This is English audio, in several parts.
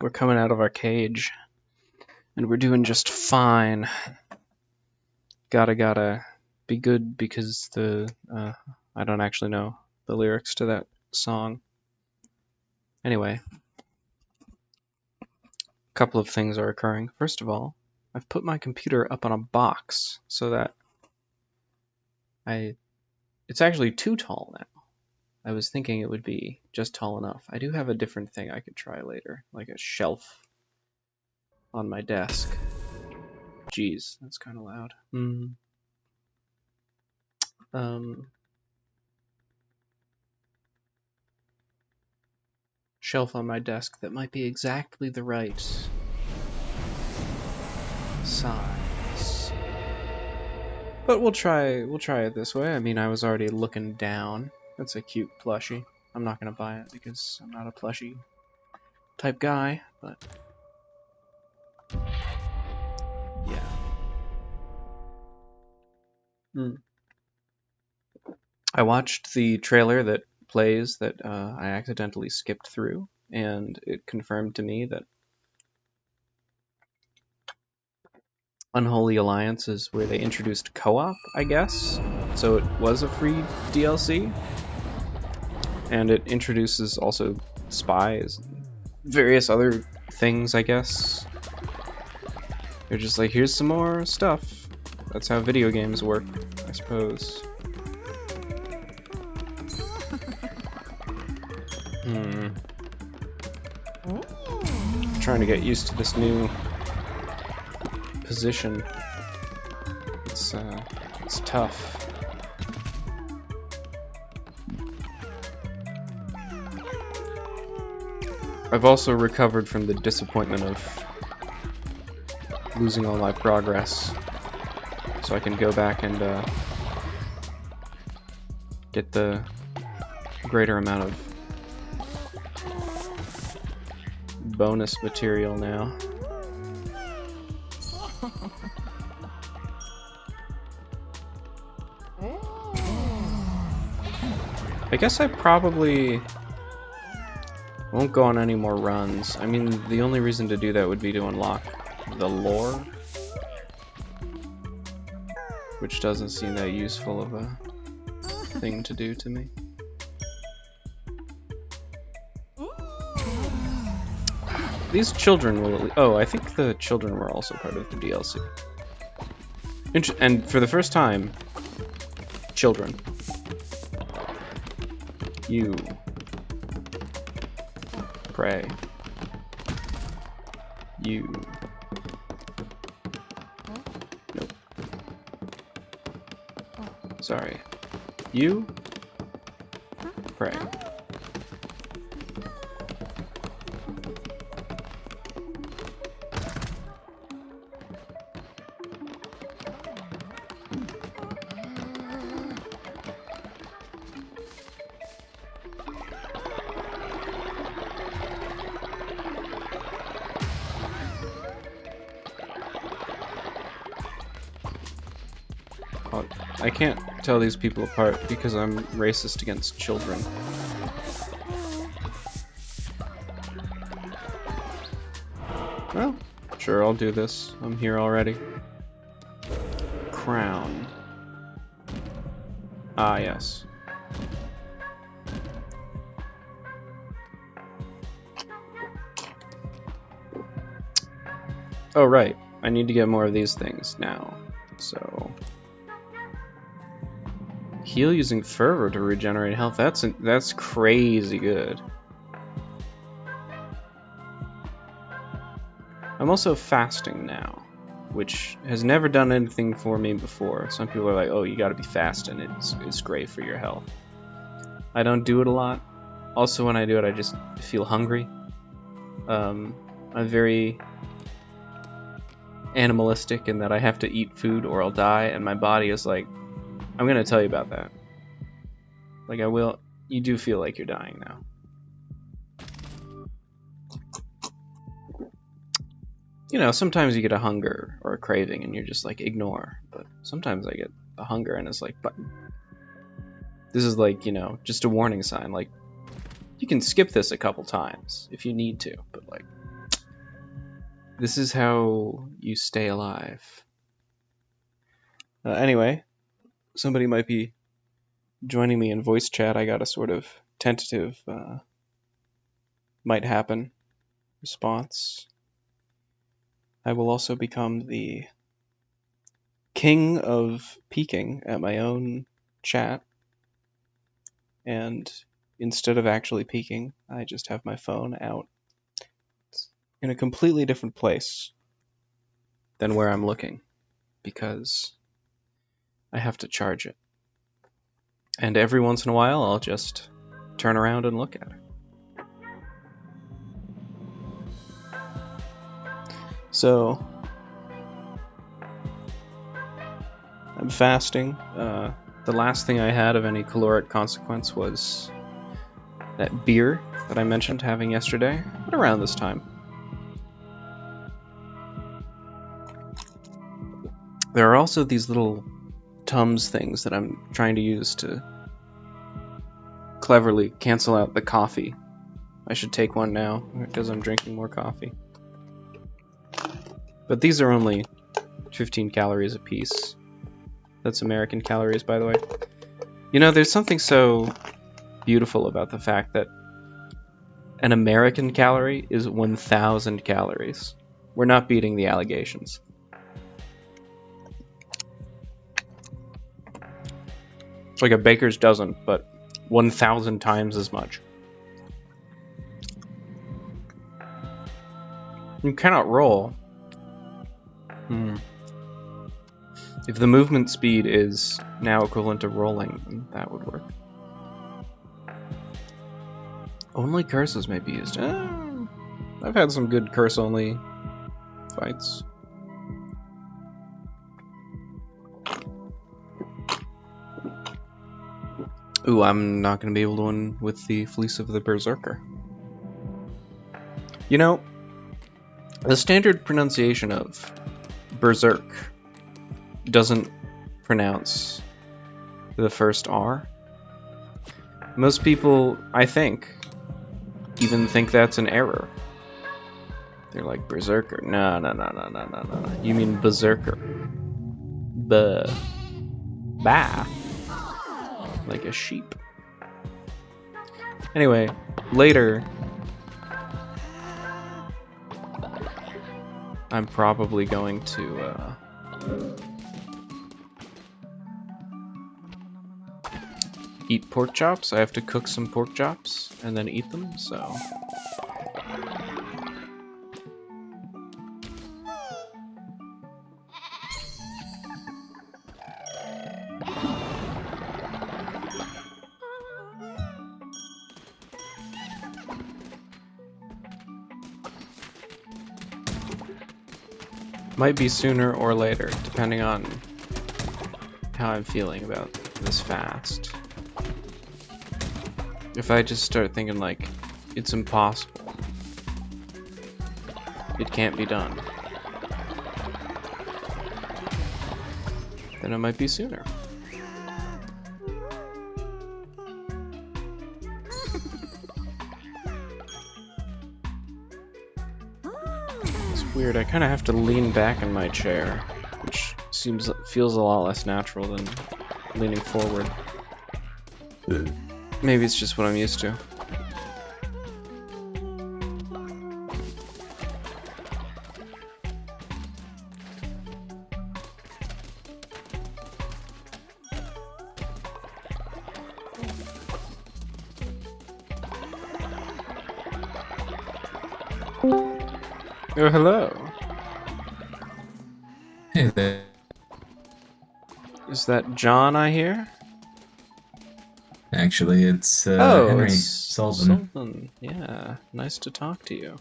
We're coming out of our cage, and we're doing just fine. Gotta be good because I don't actually know the lyrics to that song. Anyway, a couple of things are occurring. First of all, I've put my computer up on a box so that it's actually too tall now. I was thinking it would be just tall enough. I do have a different thing I could try later, like a shelf on my desk. Jeez, that's kind of loud. Shelf on my desk that might be exactly the right size. But we'll try it this way. I mean, I was already looking down. That's a cute plushie. I'm not gonna buy it because I'm not a plushie type guy, but yeah. I watched the trailer that plays that I accidentally skipped through, and it confirmed to me that Unholy Alliance is where they introduced co-op, I guess. So it was a free DLC, and it introduces also spies, various other things, I guess. They're just like, here's some more stuff. That's how video games work, I suppose. Trying to get used to this new position. It's tough. I've also recovered from the disappointment of losing all my progress, so I can go back and get the greater amount of bonus material now. I guess I probably won't go on any more runs. I mean, the only reason to do that would be to unlock the lore, which doesn't seem that useful of a thing to do to me. These children will... Oh, I think the children were also part of the DLC. And for the first time, children. You pray. You... Nope. Sorry. You pray. I can't tell these people apart because I'm racist against children. Well, sure, I'll do this. I'm here already. Crown. Ah, yes. Oh, right. I need to get more of these things now. So... Heal using fervor to regenerate health. That's crazy good. I'm also fasting now, which has never done anything for me before. Some people are like, "Oh, you got to be fasting. It's great for your health." I don't do it a lot. Also, when I do it, I just feel hungry. I'm very animalistic in that I have to eat food or I'll die, and my body is like, I'm gonna tell you about that. Like, I will. You do feel like you're dying now. You know, sometimes you get a hunger or a craving and you're just like, ignore. But sometimes I get a hunger and it's like, but this is like, you know, just a warning sign. Like, you can skip this a couple times if you need to, but like, This is how you stay alive. Anyway, somebody might be joining me in voice chat. I got a sort of tentative might happen response. I will also become the king of peeking at my own chat, and instead of actually peeking, I just have my phone out in a completely different place than where I'm looking, because I have to charge it. And every once in a while, I'll just turn around and look at it. So, I'm fasting. The last thing I had of any caloric consequence was that beer that I mentioned having yesterday, but around this time. There are also these little Tums things that I'm trying to use to cleverly cancel out the coffee. I should take one now, because I'm drinking more coffee. But these are only 15 calories a piece. That's American calories, by the way. You know, there's something so beautiful about the fact that an American calorie is 1,000 calories. We're not beating the allegations. It's like a baker's dozen, but 1,000 times as much. You cannot roll. If the movement speed is now equivalent to rolling, then that would work. Only curses may be used. I've had some good curse-only fights. Ooh, I'm not going to be able to win with the Fleece of the Berserker. You know, the standard pronunciation of Berserk doesn't pronounce the first R. Most people, I think, even think that's an error. They're like, Berserker. No. You mean Berserker. Bah. Like a sheep. Anyway, later, I'm probably going to eat pork chops. I have to cook some pork chops and then eat them, so... Might be sooner or later, depending on how I'm feeling about this fast. If I just start thinking like, it's impossible, it can't be done, then it might be sooner. Weird, I kind of have to lean back in my chair, which feels a lot less natural than leaning forward. Maybe it's just what I'm used to. Oh, hello. Hey there. Is that John I hear? Actually, it's Oh, Henry it's Sullivan. Sullivan. Yeah, nice to talk to you.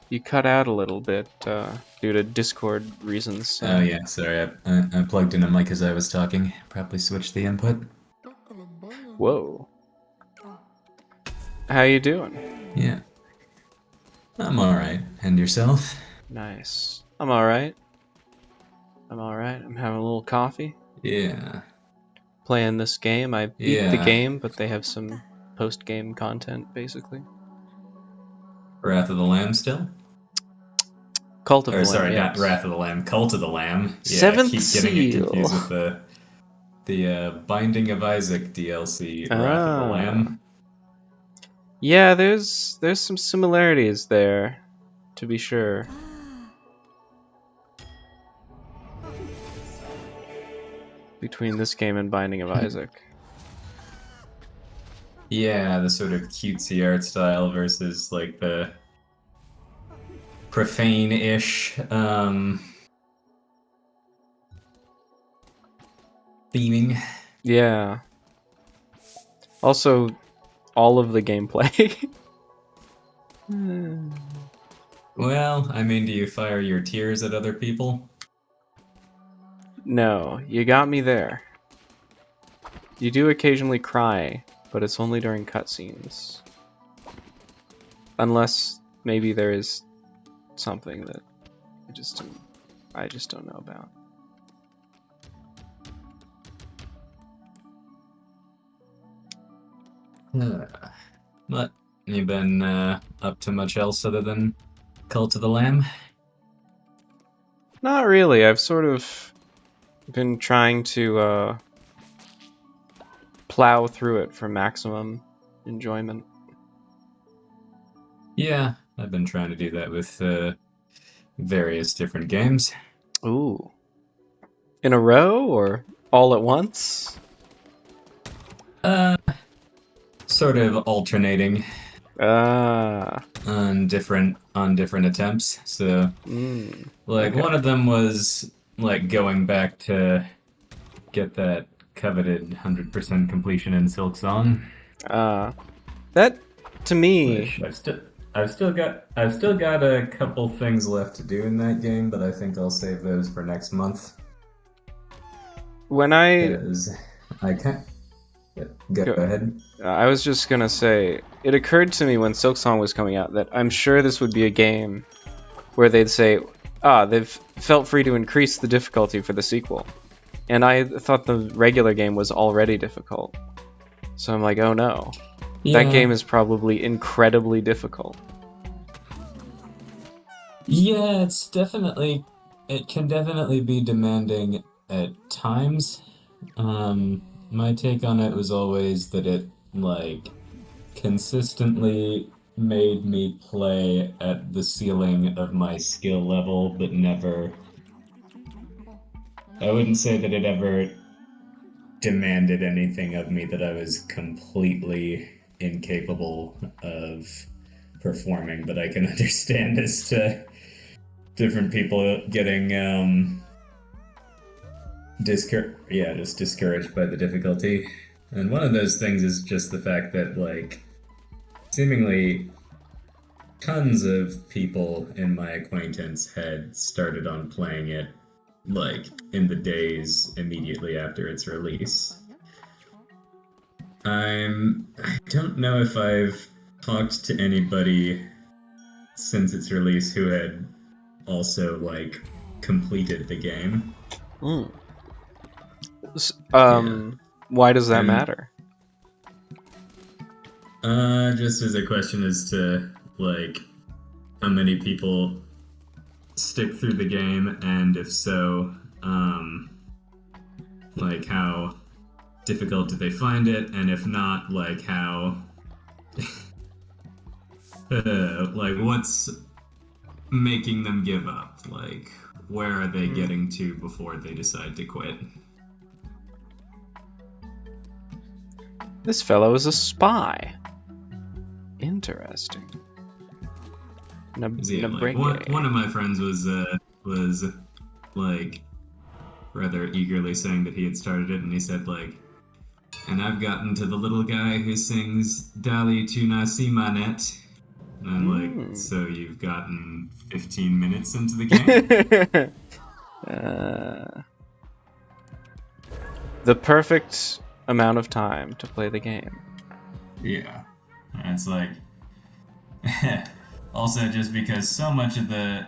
You cut out a little bit due to Discord reasons. Oh yeah, sorry. I plugged in a mic as I was talking. Probably switched the input. Whoa. How you doing? Yeah. I'm alright. And yourself? Nice. I'm alright. I'm having a little coffee. Yeah. Playing this game. I beat the Yeah. game, but they have some post-game content, basically. Wrath of the Lamb still? Cult of Or the Lamb, sorry, not yes. Wrath of the Lamb, Cult of the Lamb. Yeah, I Seventh keep getting it Seal. confused with the Binding of Isaac DLC, Wrath of the Ah. Lamb. Yeah, there's some similarities there, to be sure. Between this game and Binding of Isaac. Yeah, the sort of cutesy art style versus like the profane-ish theming. Yeah. Also, all of the gameplay. Well, I mean, do you fire your tears at other people? No, you got me there. You do occasionally cry, but it's only during cutscenes. Unless maybe there is something that I just don't know about. But you been up to much else other than Cult of the Lamb? Not really. I've sort of been trying to plow through it for maximum enjoyment. Yeah, I've been trying to do that with various different games. Ooh. In a row or all at once? Uh, Sort of alternating Ah. on different attempts. So, like, Okay. one of them was like going back to get that coveted 100% completion in Silk Song, That to me, which I've still got a couple things left to do in that game, but I think I'll save those for next month when I because I can't. Go go, ahead. I was just gonna say, it occurred to me when Silksong was coming out that I'm sure this would be a game where they'd say, they've felt free to increase the difficulty for the sequel. And I thought the regular game was already difficult. So I'm like, oh no. That Yeah, game is probably incredibly difficult. yeah, it can definitely be demanding at times. My take on it was always that it like consistently made me play at the ceiling of my skill level, but never. I wouldn't say that it ever demanded anything of me that I was completely incapable of performing, but I can understand as to different people getting just discouraged by the difficulty. And one of those things is just the fact that like seemingly tons of people in my acquaintance had started on playing it like in the days immediately after its release. I don't know if I've talked to anybody since its release who had also like completed the game. Mm. Yeah. Why does that And matter? just as a question as to like how many people stick through the game, and if so, like how difficult do they find it, and if not, like how, like what's making them give up? Like where are they Mm. getting to before they decide to quit? This fellow is a spy. Interesting. Yeah, like one Nabrenge. of my friends was like rather eagerly saying that he had started it, and he said like, and I've gotten to the little guy who sings Dali tu nasi manet. And I'm like, Mm. so you've gotten 15 minutes into the game? uh, the perfect amount of time to play the game. Yeah. And it's like, also just because so much of the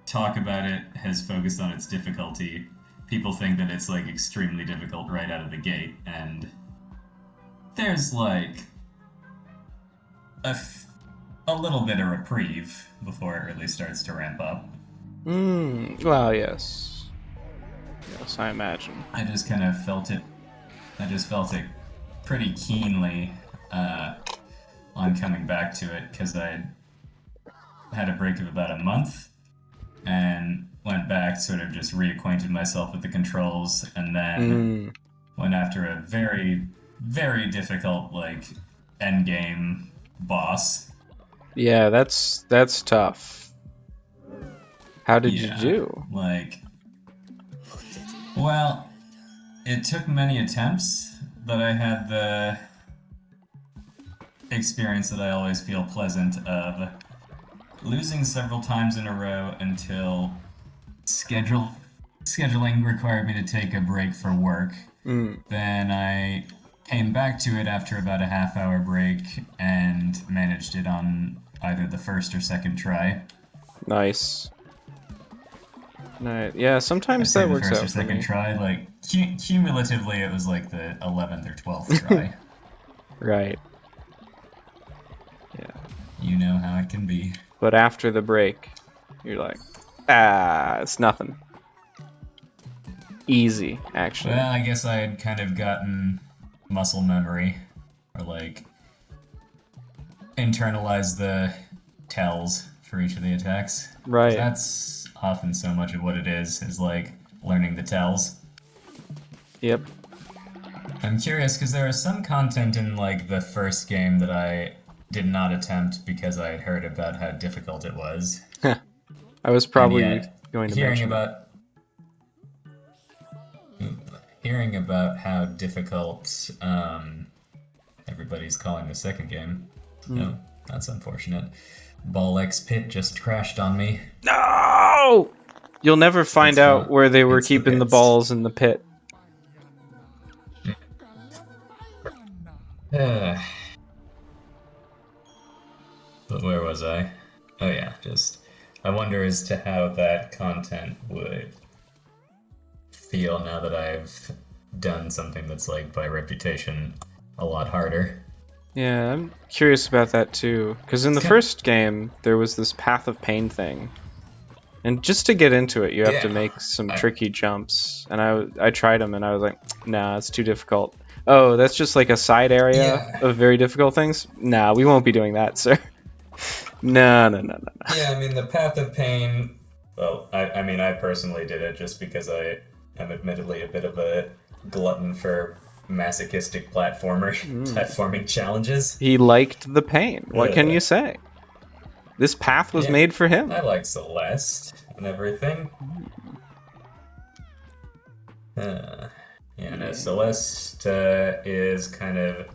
talk about it has focused on its difficulty, people think that it's like extremely difficult right out of the gate, and there's like a, a little bit of reprieve before it really starts to ramp up. Well, yes. Yes, I imagine. I just kind of felt it. I just felt it pretty keenly on coming back to it because I had a break of about a month and went back, sort of just reacquainted myself with the controls, and then Mm. went after a very, very difficult like end game boss. Yeah, that's tough. How did you Yeah, do? like, well, it took many attempts, but I had the experience that I always feel pleasant of losing several times in a row until scheduling required me to take a break for work. Mm. Then I came back to it after about a half-hour break and managed it on either the first or second try. Nice. Nice. Yeah, I sometimes say that the works first or out for second me. try, like cumulatively it was like the 11th or 12th try. Right. Yeah. You know how it can be. But after the break, you're like, ah, it's nothing. Easy, actually. Well, I guess I had kind of gotten muscle memory, or like internalized the tells for each of the attacks. 'Cause Right. that's often so much of what it is like learning the tells. Yep. I'm curious because there was some content in like the first game that I did not attempt because I had heard about how difficult it was, I was and probably yet going to hearing mention that. about hearing about how difficult everybody's calling the second game. Mm. Oh, that's unfortunate. Ball X Pit just crashed on me. No! You'll never find It's out fun. where they were It's the keeping the best. balls in the pit. But where was I? Oh yeah, just I wonder as to how that content would feel now that I've done something that's like by reputation a lot harder. Yeah, I'm curious about that too. Because in It's the kind first game, there was this path of pain thing. And just to get into it, you have to yeah. make some I, tricky jumps. And I tried them and I was like, nah, it's too difficult. Oh, that's just like a side area yeah. of very difficult things? Nah, we won't be doing that, sir. No, no, no, no, no. Yeah, I mean the path of pain. Well, I mean I personally did it just because I am admittedly a bit of a glutton for masochistic Mm. platforming challenges. He liked the pain. What can Uh, you say? This path was yeah, made for I him. like Celeste and everything. Uh, yeah, no, Yeah. Celeste is kind of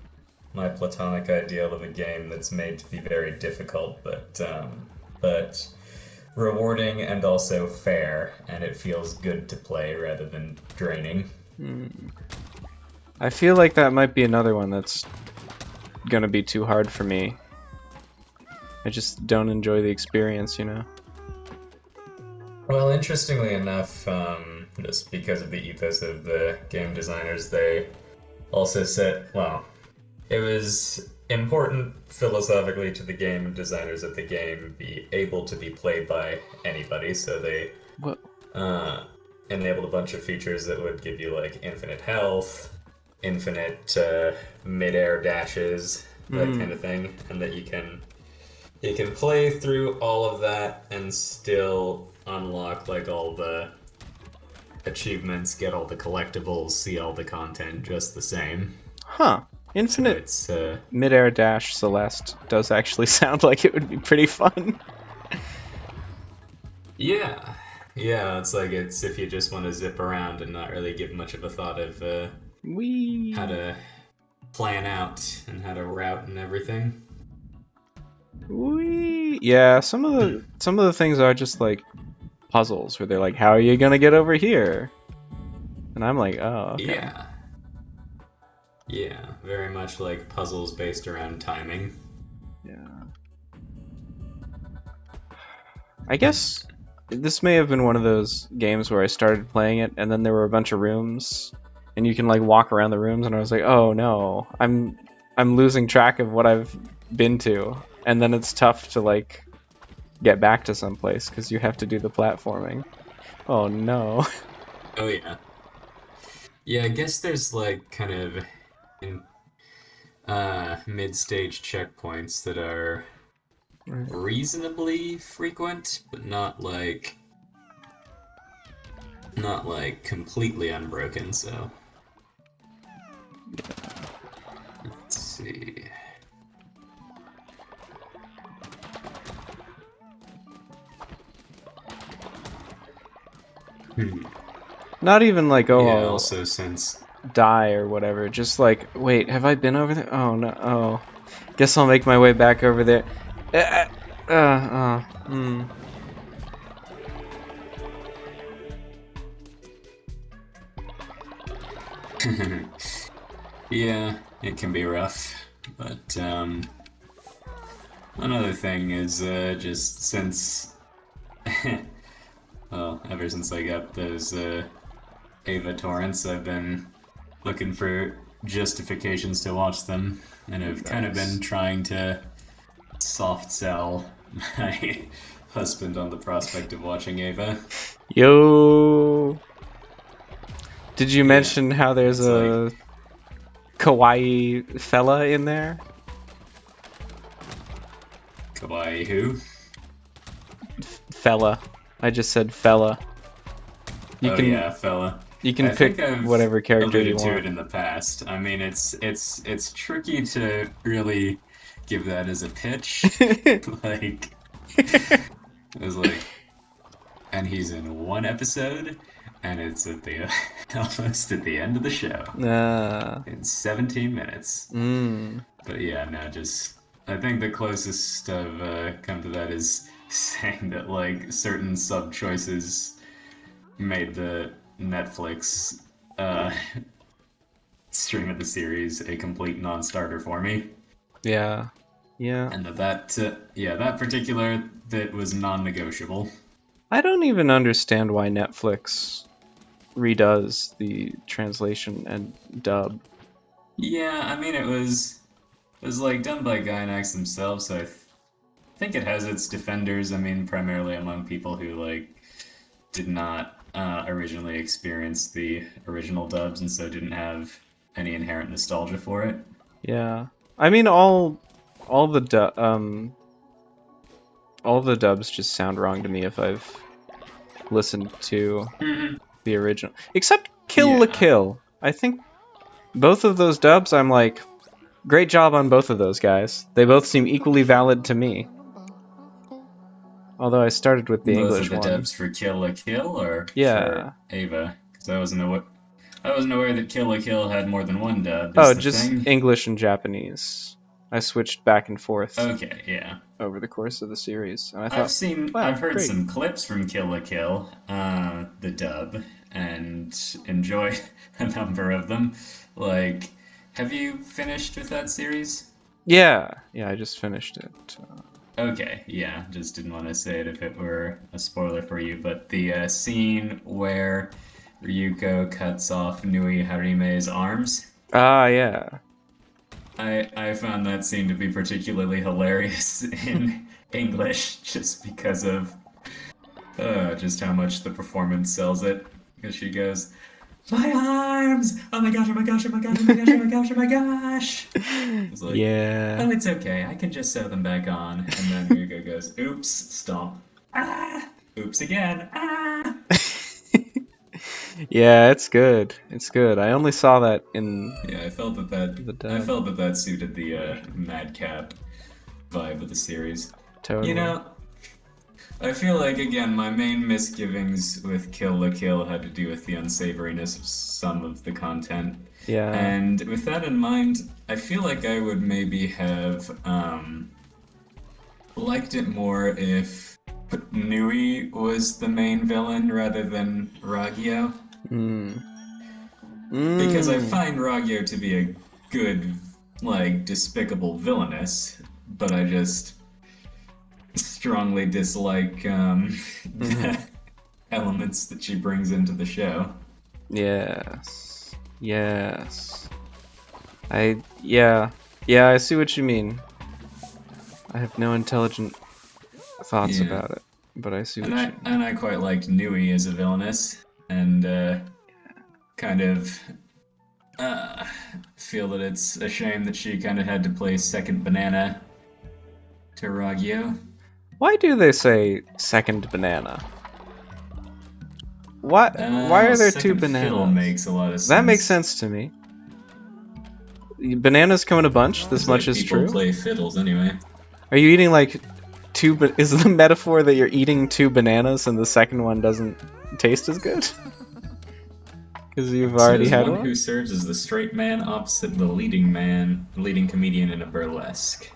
my platonic ideal of a game that's made to be very difficult, but rewarding and also fair, and it feels good to play rather than draining. Mm. I feel like that might be another one that's gonna be too hard for me. I just don't enjoy the experience, you know? Well, interestingly enough, just because of the ethos of the game designers, they also said, well, it was important philosophically to the game designers that the game be able to be played by anybody, so they What? uh, enabled a bunch of features that would give you like infinite health, infinite mid-air dashes, that kind Mm. of thing, and that you can play through all of that and still unlock like all the achievements, get all the collectibles, see all the content just the same. Huh. So Infinite it's Midair Dash Celeste does actually sound like it would be pretty fun. yeah. Yeah, it's like it's if you just want to zip around and not really give much of a thought of how Wee. to plan out and how to route and everything. Wee. Yeah, some of the things are just like puzzles where they're like, how are you gonna get over here? And I'm like, oh, okay. Yeah. Yeah, very much like puzzles based around timing. Yeah. I guess this may have been one of those games where I started playing it and then there were a bunch of rooms and you can like walk around the rooms and I was like, "Oh no, I'm losing track of what I've been to." And then it's tough to like get back to someplace because you have to do the platforming. Oh no. Oh yeah. Yeah, I guess there's like kind of mid-stage checkpoints that are Right. reasonably frequent, but not like completely unbroken, so let's see. Not even like, oh, Yeah, I'll also since die or whatever. Just like, wait, have I been over there? Oh no. Oh, guess I'll make my way back over there. Hmm. yeah, it can be rough, but another thing is just since well, ever since I got those Ava torrents, I've been looking for justifications to watch them, and have kind of been Nice. trying to soft sell my husband on the prospect of watching Ava. Yo. Did you Yeah, mention how there's it's like, a kawaii fella in there? kawaii who? Fella. I just said fella. You Oh can yeah, fella. you can I think pick I've whatever character you alluded to it want. in the past. I mean, it's tricky to really give that as a pitch. Like, it was like, and he's in one episode, and it's at the almost at the end of the show uh, in 17 minutes. mm, But yeah, no, just I think the closest I've come to that is saying that like certain sub choices made the Netflix uh, stream of the series a complete non-starter for me, yeah. Yeah. and that particular that was non-negotiable. I don't even understand why Netflix redoes the translation and dub. Yeah, I mean it was like done by Gainax themselves, so think it has its defenders. I mean, primarily among people who like did not originally experience the original dubs and so didn't have any inherent nostalgia for it. Yeah. I mean all the all the dubs just sound wrong to me if I've listened to the original. Except Kill la Yeah. Kill. I think both of those dubs I'm like great job on both of those guys. They both seem equally valid to me. Although I started with the Both of English the one. dubs for Kill la Kill or Yeah. for Ava? Because I wasn't aware that Kill la Kill had more than one dub. Oh, Is the just thing? English and Japanese. I switched back and forth Okay, yeah. over the course of the series, and I I've thought, seen, wow, I've heard great. some clips from Kill la Kill, the dub, and enjoy a number of them. Like, have you finished with that series? Yeah, yeah, I just finished it. Okay, yeah, just didn't want to say it if it were a spoiler for you, but the scene where Ryuko cuts off Nui Harime's arms, Yeah. I found that scene to be particularly hilarious in English just because of just how much the performance sells it. Because she goes, "My arms! Oh my gosh! Oh my gosh! Oh my gosh! Oh my gosh! Oh my gosh! Oh my gosh!" It's like, Yeah. "Oh, it's okay. I can just sew them back on." And then Ryuko goes, "Oops! Stomp! Ah! Oops again! Ah!" Yeah, it's good. It's good. I only saw that in Yeah, I felt that that the I dub. felt that that suited the madcap vibe of the series. You Totally. know, I feel like again my main misgivings with Kill la Kill had to do with the unsavoriness of some of the content. Yeah. And with that in mind, I feel like I would maybe have liked it more if Nui was the main villain rather than Ragyo. Mm. Because I Mm. find Ragyo to be a good, like, despicable villainess, but I just strongly dislike Hmm. the elements that she brings into the show. Yes. Yes. Yeah. Yeah, I see what you mean. I have no intelligent thoughts Yeah. about it, but I see what And you I mean. and I quite liked Nui as a villainess, and kind of uh, feel that it's a shame that she kind of had to play second banana to Ragyo. Why do they say second banana? Why are Well, there two second fiddle bananas? makes a lot of That makes sense. sense to me. Bananas come in a bunch. This Because much like is people true. play fiddles anyway. Are you eating like two? Is the metaphor that you're eating two bananas and the second one doesn't taste as good because you've So already as had one one? who serves as the straight man opposite the leading man, leading comedian in a burlesque.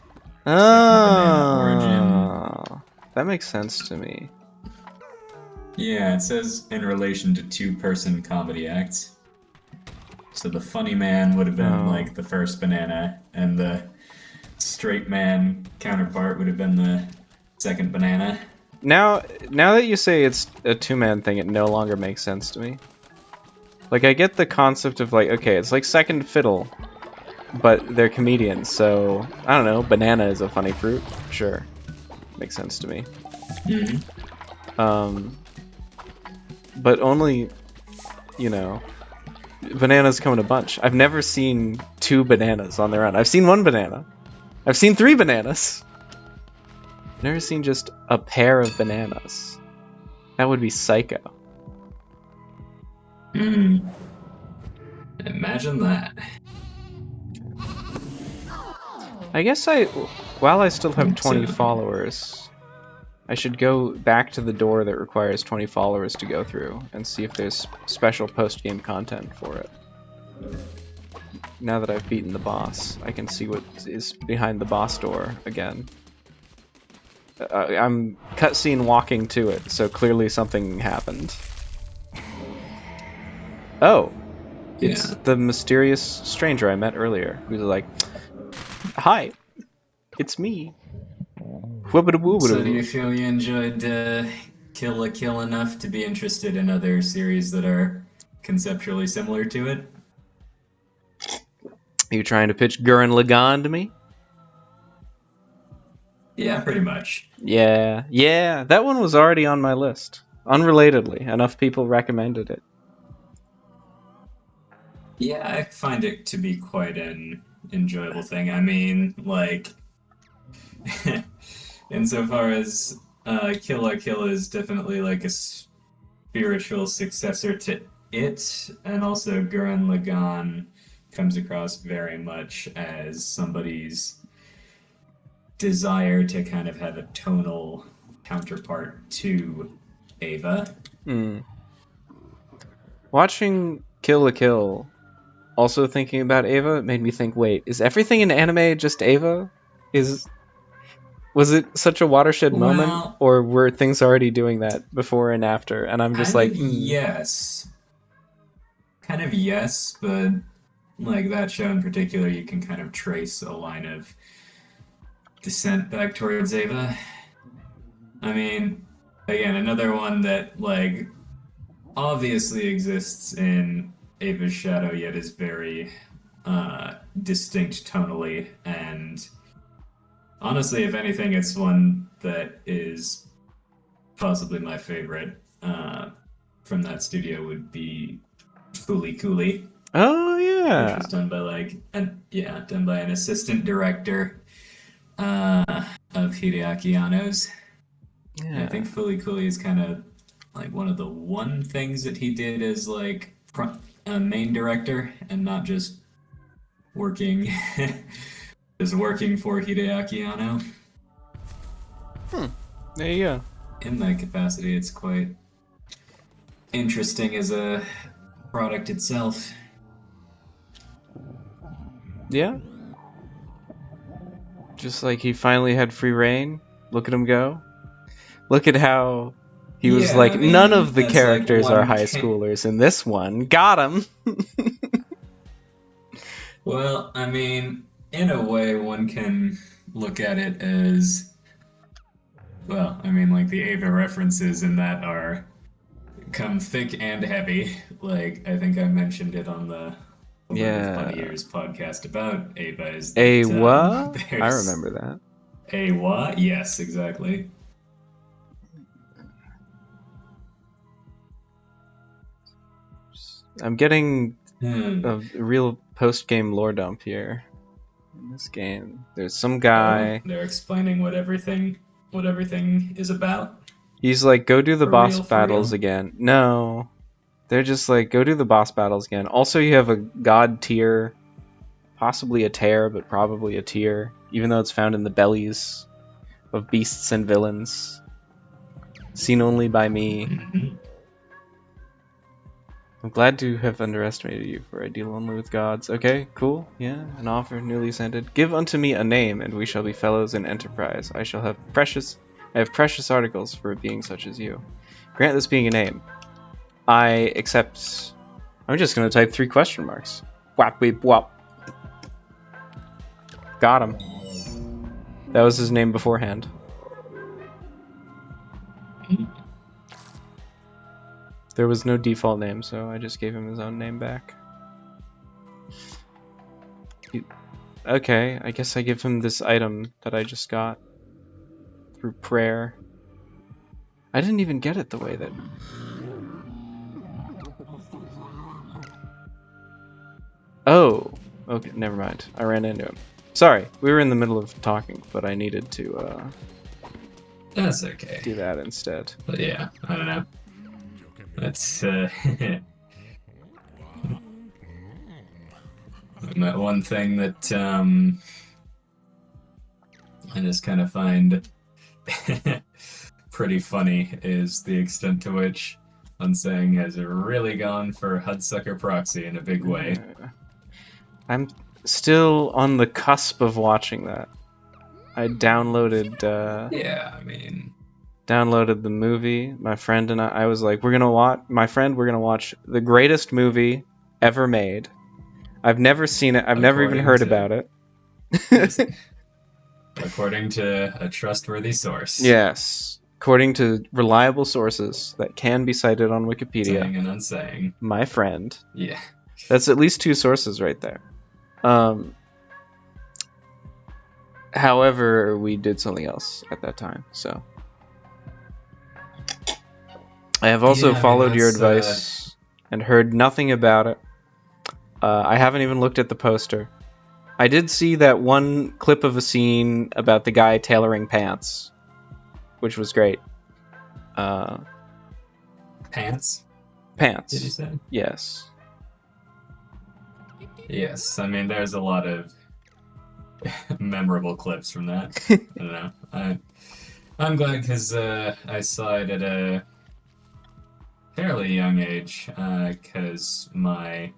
Second banana origin. Oh, that makes sense to me. Yeah, it says in relation to two-person comedy acts. So the funny man would have been Oh, like the first banana, and the straight man counterpart would have been the second banana. now that you say it's a two-man thing, it no longer makes sense to me. Like I get the concept of like, okay, it's like second fiddle, but they're comedians, so I don't know. Banana is a funny fruit, sure, makes sense to me. Mm-hmm. Um, but only, you know, bananas come in a bunch. I've never seen two bananas on their own. I've seen one banana. I've seen three bananas. I've never seen just a pair of bananas. That would be psycho. Mm. Imagine that. I guess while I still have 20 So, followers, I should go back to the door that requires 20 followers to go through and see if there's special post-game content for it. Now that I've beaten the boss, I can see what is behind the boss door again. I'm cutscene walking to it, so clearly something happened. Oh, it's yeah. the mysterious stranger I met earlier, who's like, "Hi, it's me." So do Whoobada-whoobada. you feel you enjoyed Kill la Kill enough to be interested in other series that are conceptually similar to it? Are you trying to pitch Gurren Lagann to me? Yeah, pretty much. Yeah, that one was already on my list. Unrelatedly, enough people recommended it. Yeah, I find it to be quite an enjoyable thing. I mean, like, insofar as Kill la Kill is definitely like a spiritual successor to it, and also Gurren Lagann comes across very much as somebody's desire to kind of have a tonal counterpart to Ava. Hmm. Watching Kill la Kill, also thinking about Ava, made me think, wait, is everything in anime just Ava? Was it such a watershed moment, Well, or were things already doing that before and after? And I'm just kind like, of yes. Kind of yes, but like that show in particular, you can kind of trace a line of descent back towards Ava. I mean, again, another one that like obviously exists in Ava's shadow, yet is very distinct tonally. And honestly, if anything, it's one that is possibly my favorite from that studio would be Fooly Cooley, oh which yeah, was done by done by an assistant director of Hideaki Anno's. And I yeah. think Fooly Cooley is kind of like one of the one things that he did as like a main director and not just working just working for Hideaki Anno. Hmm. There you go. In that capacity, it's quite interesting as a product itself. Yeah. Just like he finally had free reign. Look at him go. Look at how he was Yeah, like, I none of mean, the that's like characters are one high can. schoolers in this one. Got him. Well, I mean, in a way, one can look at it as well. I mean, like the Ava references in that are come thick and heavy. Like I think I mentioned it on the Lord of Bunny Yeah. Ears podcast about Ava. Is A that what? I there's remember that. a what? Yes, exactly. I'm getting Hmm. a real post-game lore dump here in this game. There's some Oh, guy. they're explaining what everything is about. He's like, go do the For boss real, for battles real. again. No, they're just like, go do the boss battles again. Also, you have a god tier, possibly a tear, but probably a tier, even though it's found in the bellies of beasts and villains, seen only by me. Mhm. I'm glad to have underestimated you, for I deal only with gods. Okay, cool. Yeah, an offer newly ascended. Give unto me a name, and we shall be fellows in enterprise. I have precious articles for a being such as you. Grant this being a name. I accept. I'm just gonna type 3 question marks. Wap weep wop. Got him. That was his name beforehand. There was no default name, so I just gave him his own name back. Okay, I guess I give him this item that I just got through prayer. I didn't even get it the way that... Oh! Okay, never mind. I ran into him. Sorry, we were in the middle of talking, but I needed to That's okay. do that instead. But yeah, I don't know. That's that one thing that I just kind of find pretty funny is the extent to which Unsang has really gone for Hudsucker Proxy in a big way. I'm still on the cusp of watching that. I downloaded Yeah, I mean, downloaded the movie. My friend and I was like, we're gonna watch the greatest movie ever made. I've never seen it. I've never even according heard to about it. according to a trustworthy source. Yes, according to reliable sources that can be cited on Wikipedia. Saying and unsaying. My friend. Yeah. That's at least 2 sources right there. However, we did something else at that time, so. I have also followed your advice and heard nothing about it. I haven't even looked at the poster. I did see that one clip of a scene about the guy tailoring pants, which was great. Pants? Pants. Did you say? Yes. Yes, I mean, there's a lot of memorable clips from that. I don't know. I'm glad because I saw it at a fairly young age because my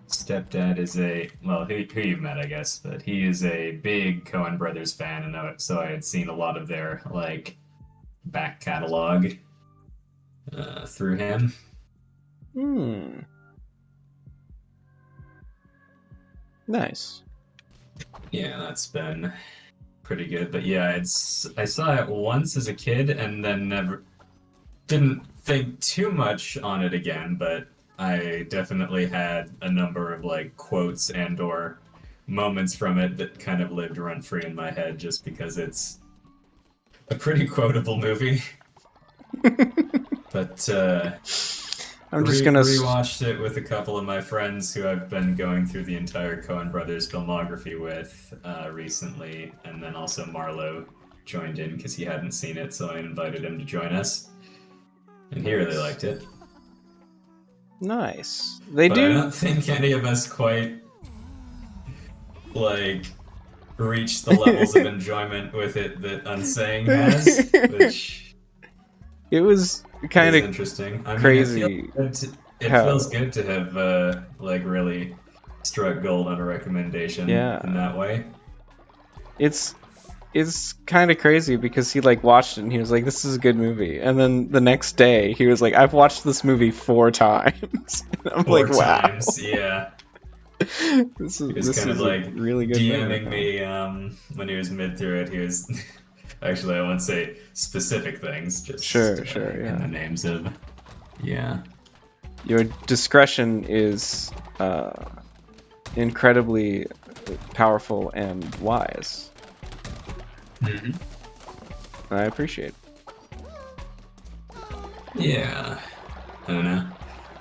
stepdad is who you've met, I guess, but he is a big Coen Brothers fan, and so I had seen a lot of their like back catalog through him. Nice. Yeah, that's been pretty good. But yeah, I saw it once as a kid and then never didn't think too much on it again, but I definitely had a number of like quotes and or moments from it that kind of lived rent free in my head just because it's a pretty quotable movie. But I'm just gonna rewatched it with a couple of my friends who I've been going through the entire Coen Brothers filmography with recently, and then also Marlo joined in because he hadn't seen it, so I invited him to join us, and he really liked it. Nice. But I don't think any of us quite like reached the levels of enjoyment with it that Unsaying has, which it was kind of interesting. I mean, crazy. It feels good to have like really struck gold on a recommendation in that way. It's kind of crazy because he like watched it and he was like, "This is a good movie," and then the next day he was like, "I've watched this movie 4 times." And I'm like, "Wow!" Times, yeah. This he was kind of like really good DMing movie. me when he was mid through it. He was actually, I won't say specific things, just sure, in the names of Your discretion is incredibly powerful and wise. Mm-hmm. I appreciate it. Yeah, I don't know.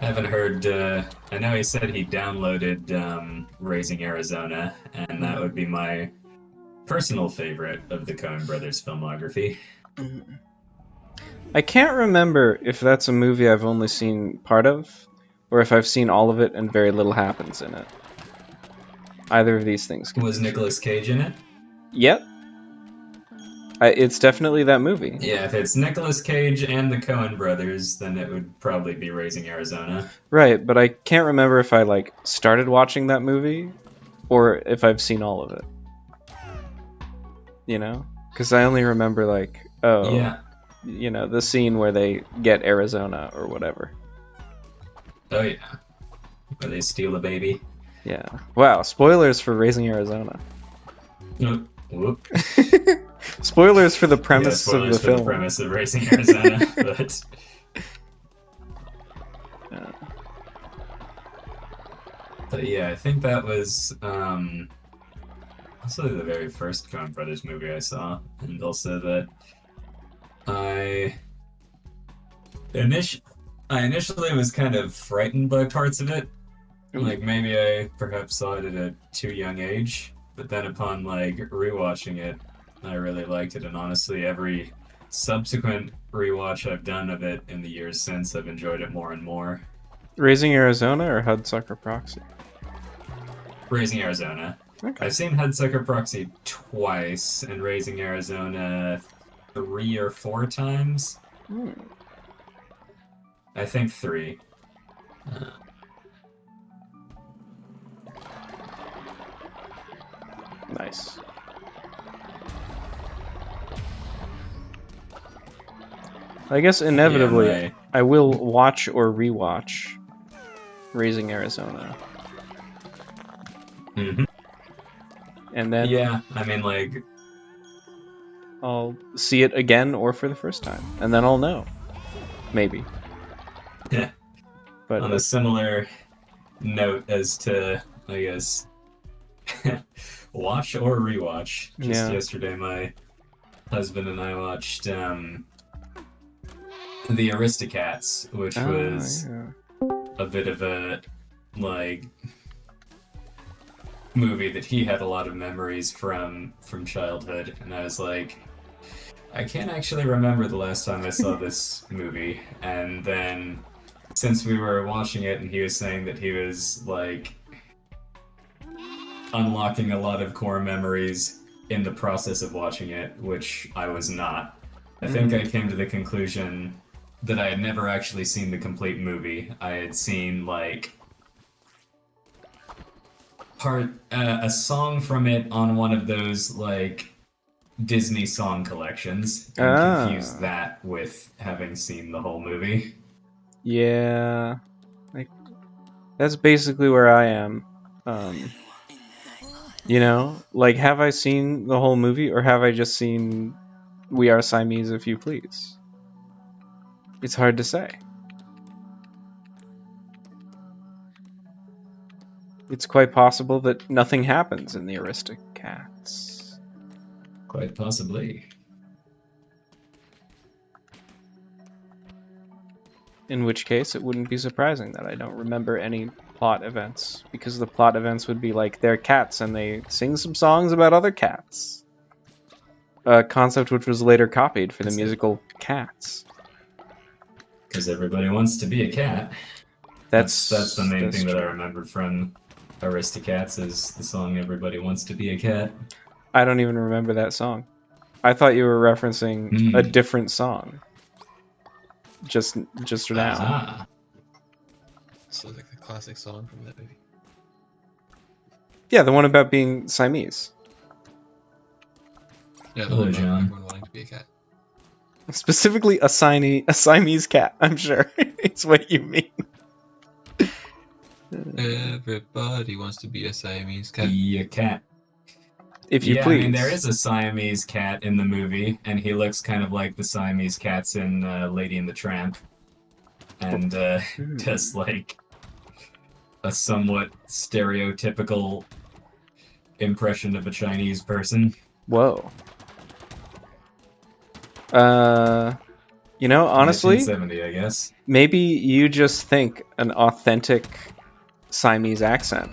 Haven't heard. I know he said he downloaded Raising Arizona, and that would be my personal favorite of the Coen Brothers filmography. I can't remember if that's a movie I've only seen part of, or if I've seen all of it and very little happens in it. Either of these things could Was be true. Nicolas Cage in it? Yep. It's definitely that movie. Yeah, if it's Nicolas Cage and the Coen Brothers, then it would probably be Raising Arizona. Right, but I can't remember if I like started watching that movie or if I've seen all of it. You know? Because I only remember like, Yeah. the scene where they get Arizona or whatever. Oh yeah. Where they steal a baby. Yeah. Wow, spoilers for Raising Arizona. Whoop. Spoilers for the Yeah, premise of the spoilers for the film. premise of Racing Arizona, but Yeah. yeah, I think that was also the very first Coen Brothers movie I saw, and also that I I initially was kind of frightened by parts of it. Like maybe I perhaps saw it at a too young age, but then upon like rewatching it, I really liked it, and honestly, every subsequent rewatch I've done of it in the years since, I've enjoyed it more and more. Raising Arizona or Hudsucker Proxy? Raising Arizona. Okay. I've seen Hudsucker Proxy twice, and Raising Arizona 3 or 4 times. Hmm. I think 3. Nice. I guess inevitably Yeah, I will watch or rewatch Raising Arizona. And then yeah, I mean, like, I'll see it again or for the first time. And then I'll know. Maybe. yeah. But On a similar note as to, I guess, watch or rewatch. Just yeah. yesterday, my husband and I watched The Aristocats, which was Yeah. a bit of a, like, movie that he had a lot of memories from childhood, and I was like, I can't actually remember the last time I saw this movie. And then since we were watching it and he was saying that he was like unlocking a lot of core memories in the process of watching it, which I was not, I think I came to the conclusion that I had never actually seen the complete movie. I had seen like a song from it on one of those like Disney song collections, and confused that with having seen the whole movie. Yeah. Like, that's basically where I am. Like, have I seen the whole movie or have I just seen We Are Siamese, If You Please? It's hard to say. It's quite possible that nothing happens in the Aristocats. Quite possibly. In which case, it wouldn't be surprising that I don't remember any plot events, because the plot events would be like they're cats and they sing some songs about other cats. A concept which was later copied for the musical Cats. Because everybody wants to be a cat. That's the main thing that I remembered from Aristocats is the song "Everybody Wants to Be a Cat." I don't even remember that song. I thought you were referencing a different song. Just now. Ah. So like the classic song from that movie. Yeah, the one about being Siamese. Yeah, the Hello, one about John. everyone wanting to be a cat. Specifically a Siamese cat, I'm sure. It's what you mean. Everybody wants to be a Siamese cat. Be a cat. If you yeah, please. I mean, there is a Siamese cat in the movie, and he looks kind of like the Siamese cats in Lady and the Tramp. And does like a somewhat stereotypical impression of a Chinese person. Whoa. You know, honestly, 1970, I guess. maybe you just think an authentic Siamese accent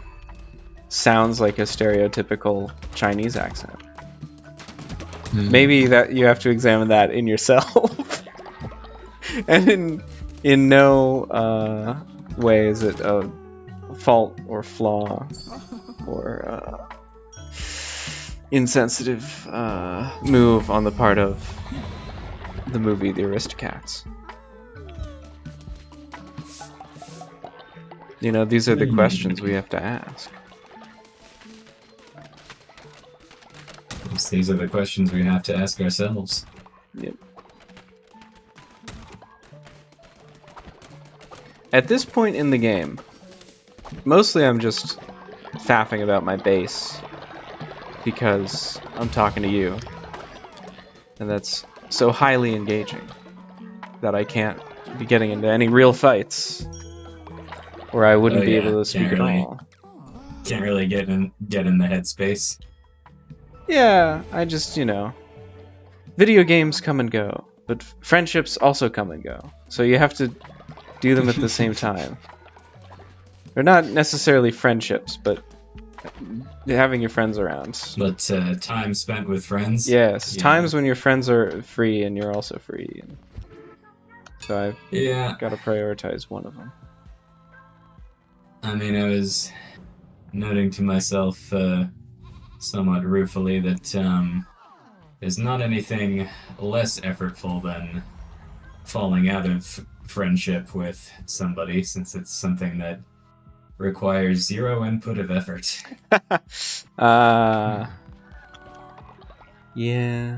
sounds like a stereotypical Chinese accent. Maybe that you have to examine that in yourself. And in no way is it a fault or flaw or insensitive move on the part of the movie The Aristocats. You know, these are the questions we have to ask. These are the questions we have to ask ourselves. Yep. At this point in the game, mostly I'm just faffing about my base because I'm talking to you. And that's so highly engaging that I can't be getting into any real fights or I wouldn't be able to speak at all. Can't really get in the headspace. Yeah, I just, video games come and go, but friendships also come and go. So you have to do them at the same time. They're not necessarily friendships, but having your friends around. But time spent with friends. Yes, yeah. Times when your friends are free and you're also free. And so I've got to prioritize one of them. I mean, I was noting to myself somewhat ruefully that there's not anything less effortful than falling out of friendship with somebody, since it's something that requires zero input of effort. Yeah.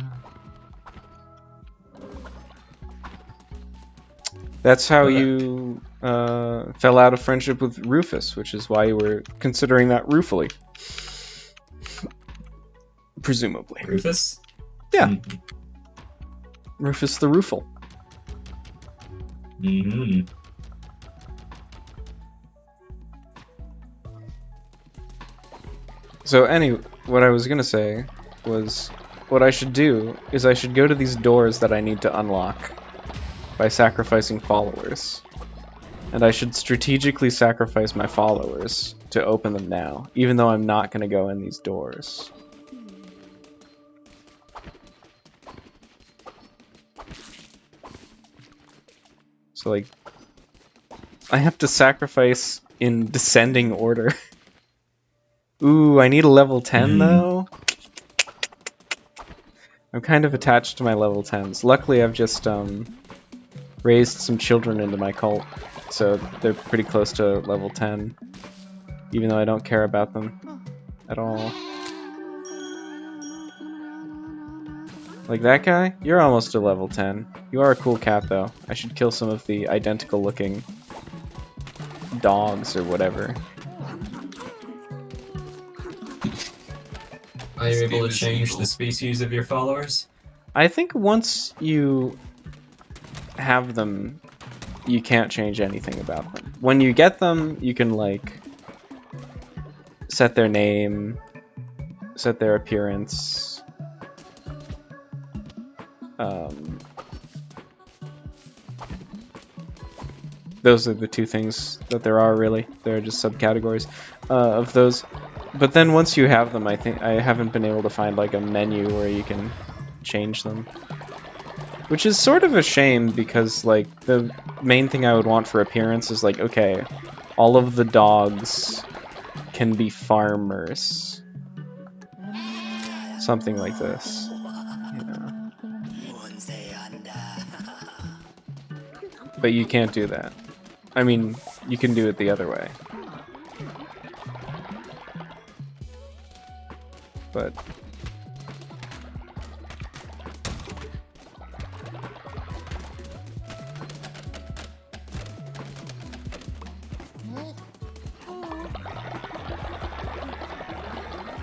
That's how you fell out of friendship with Rufus, which is why you were considering that ruefully. Presumably. Rufus? Yeah. Mm-hmm. Rufus the Rueful. Mm-hmm. So anyway, what I was gonna say was, what I should do is I should go to these doors that I need to unlock by sacrificing followers. And I should strategically sacrifice my followers to open them now, even though I'm not gonna go in these doors. So like, I have to sacrifice in descending order. Ooh, I need a level 10 though? I'm kind of attached to my level 10s. Luckily I've just raised some children into my cult, so they're pretty close to level 10, even though I don't care about them at all. Like that guy? You're almost to level 10. You are a cool cat though. I should kill some of the identical looking dogs or whatever. Are you able to change the species of your followers? I think once you have them, you can't change anything about them. When you get them, you can like set their name, set their appearance. Those are the two things that there are, really. There are just subcategories of those. But then once you have them, I think I haven't been able to find like a menu where you can change them. Which is sort of a shame, because like the main thing I would want for appearance is like, okay, all of the dogs can be farmers. Something like this. You know. But you can't do that. I mean, you can do it the other way. But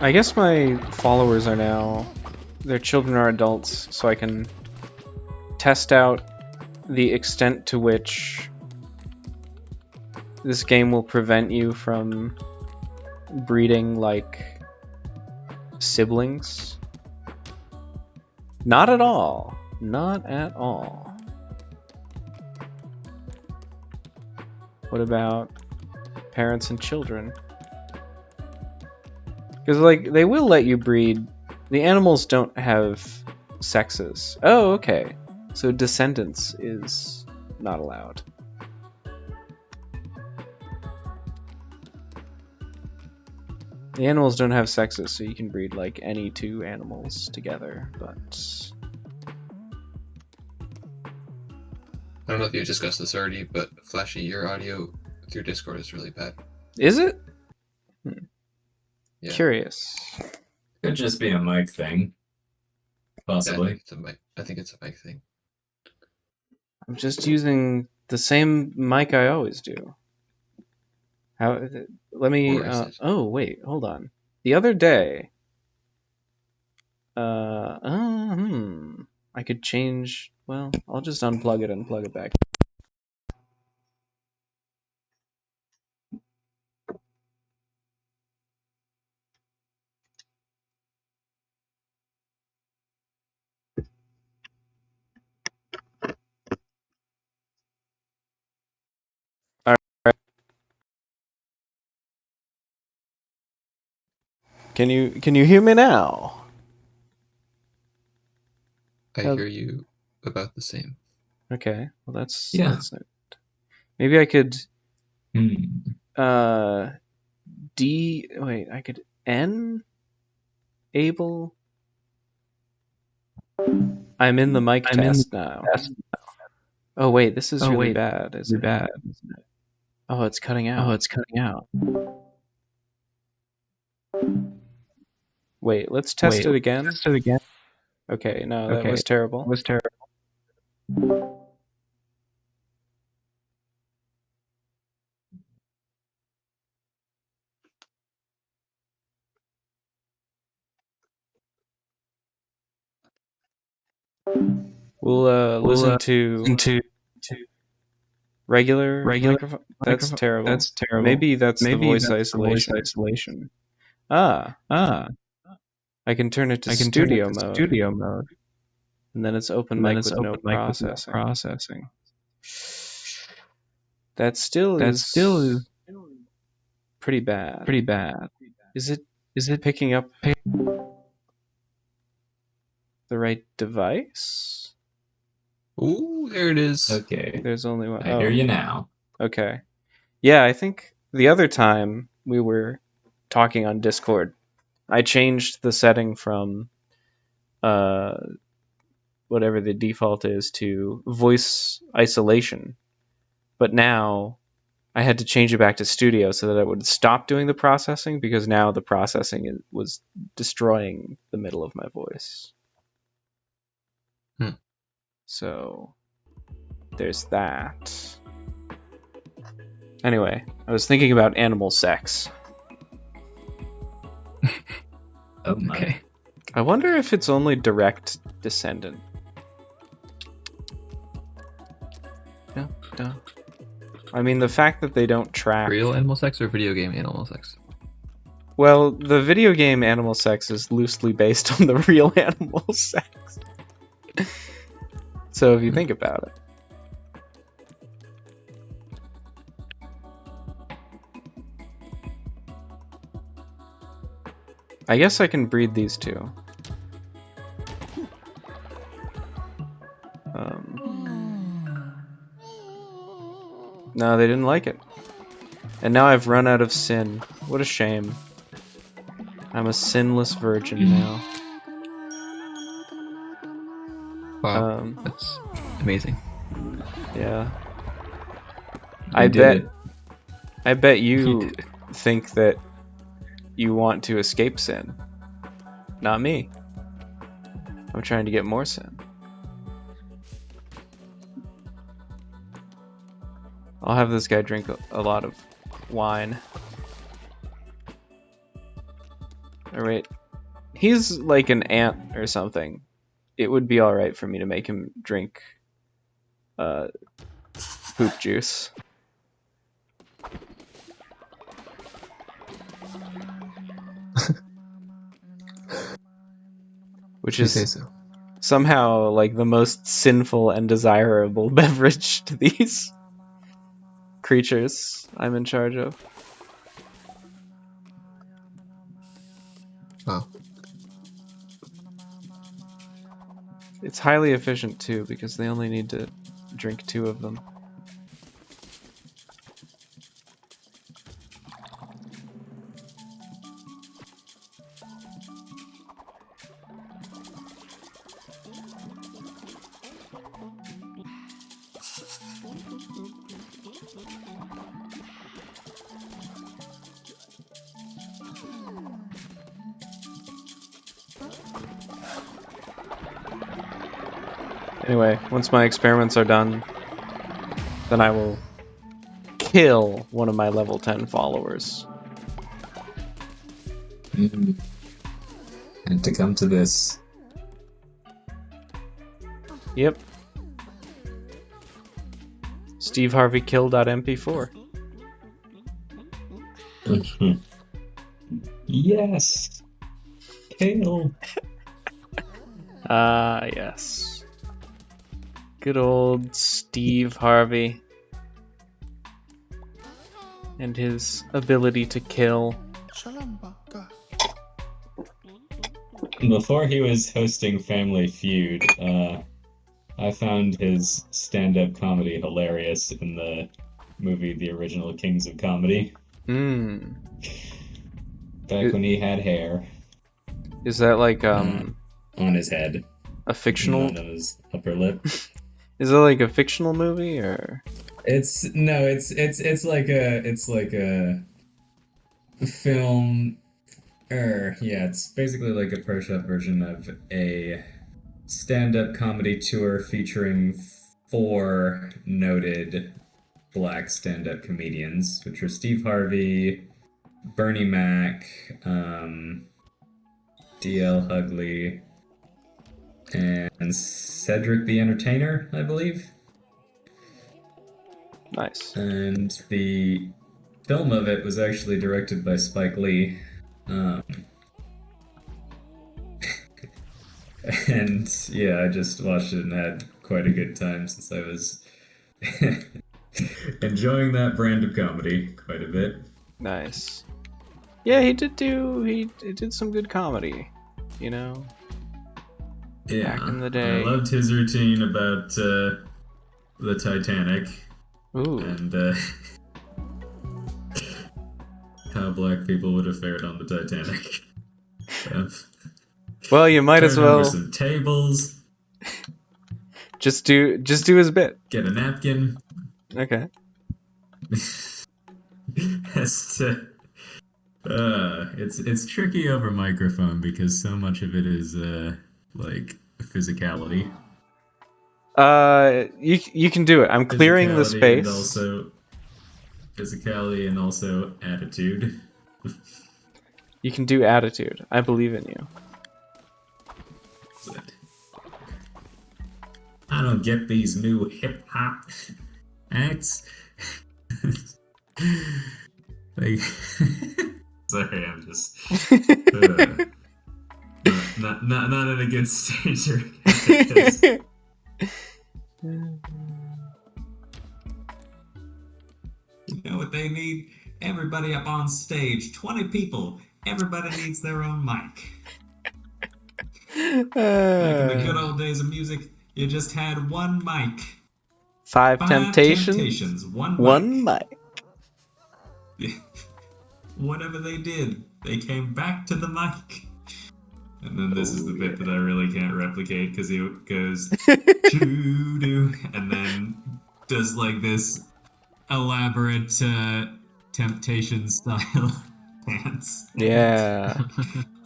I guess my followers are now, their children are adults, so I can test out the extent to which this game will prevent you from breeding like siblings. Not at all. Not at all. What about parents and children? Because, like, they will let you breed. The animals don't have sexes. Oh, okay. So descendants is not allowed. The animals don't have sexes, so you can breed, like, any two animals together, but... I don't know if you discussed this already, but Flashy, your audio through Discord is really bad. Is it? Yeah. Curious. Could just be a mic thing. Possibly. I think it's a mic thing. I'm just using the same mic I always do. Let me... Or is it? oh, wait, hold on. The other day... I could change... Well, I'll just unplug it and plug it back. Can you hear me now? I hear you about the same. Okay, well that's Yeah. that's not... Maybe I could Hmm. wait, I could enable. I'm in the mic test now. Oh wait, this is really bad, isn't it? Oh, it's cutting out. Wait, let's test it again. Okay, no, that was terrible. We'll listen to regular microphone. That's terrible. Maybe that's the voice isolation. Ah, I can turn it to studio mode, and then it's open mic with no processing. That still is pretty bad. Is it picking up the right device? Ooh, there it is. Okay. There's only one. I hear you now. Okay. Yeah, I think the other time we were talking on Discord, I changed the setting from whatever the default is to voice isolation. But now I had to change it back to studio so that it would stop doing the processing, because now the processing was destroying the middle of my voice. So there's that. Anyway, I was thinking about animal sex. Oh my. Okay. I wonder if it's only direct descendant. No. I mean, the fact that they don't track... Real animal sex or video game animal sex? Well, the video game animal sex is loosely based on the real animal sex. So if you think about it. I guess I can breed these two. No, they didn't like it. And now I've run out of sin. What a shame. I'm a sinless virgin now. Wow, that's amazing. Yeah. You I bet you think that you want to escape sin. Not me. I'm trying to get more sin. I'll have this guy drink a lot of wine. Alright. He's like an ant or something. It would be alright for me to make him drink poop juice. Which is somehow like the most sinful and desirable beverage to these. creatures I'm in charge of. Oh. It's highly efficient too because they only need to drink 2 of them. Anyway, once my experiments are done, then I will kill one of my level 10 followers. And to come to this. Yep. Steve Harvey kill.mp4. Yes! Kill! Yes. Good old Steve Harvey. And his ability to kill. Before he was hosting Family Feud, I found his stand-up comedy hilarious in the movie The Original Kings of Comedy. Back when he had hair. Is that like on his head. a fictional? None on his upper lip. Is it like a fictional movie or? It's like a film. Yeah, it's basically like a pro shop version of a stand-up comedy tour featuring 4 noted black stand-up comedians, which are Steve Harvey, Bernie Mac, D.L. Hughley, and Cedric the Entertainer, I believe. Nice. And the film of it was actually directed by Spike Lee. And yeah, I just watched it and had quite a good time since I was enjoying that brand of comedy quite a bit. Nice. Yeah, he did some good comedy, you know? Yeah, back in the day. I loved his routine about the Titanic. Ooh. And how black people would have fared on the Titanic. Well, you might as turn well over some tables. just do his bit. Get a napkin. Okay. It's tricky over microphone because so much of it is like physicality. You can do it. I'm clearing the space. And also physicality and also attitude. You can do attitude. I believe in you. But I don't get these new hip hop acts. Like, sorry, I'm just not in a good stage. You know what they need? Everybody up on stage, 20 people. Everybody needs their own mic. Back in the good old days of music, you just had one mic. Five temptations. One mic. Whatever they did, they came back to the mic. And then this is the bit that I really can't replicate because he goes doo-doo and then does like this elaborate temptation style dance. Yeah.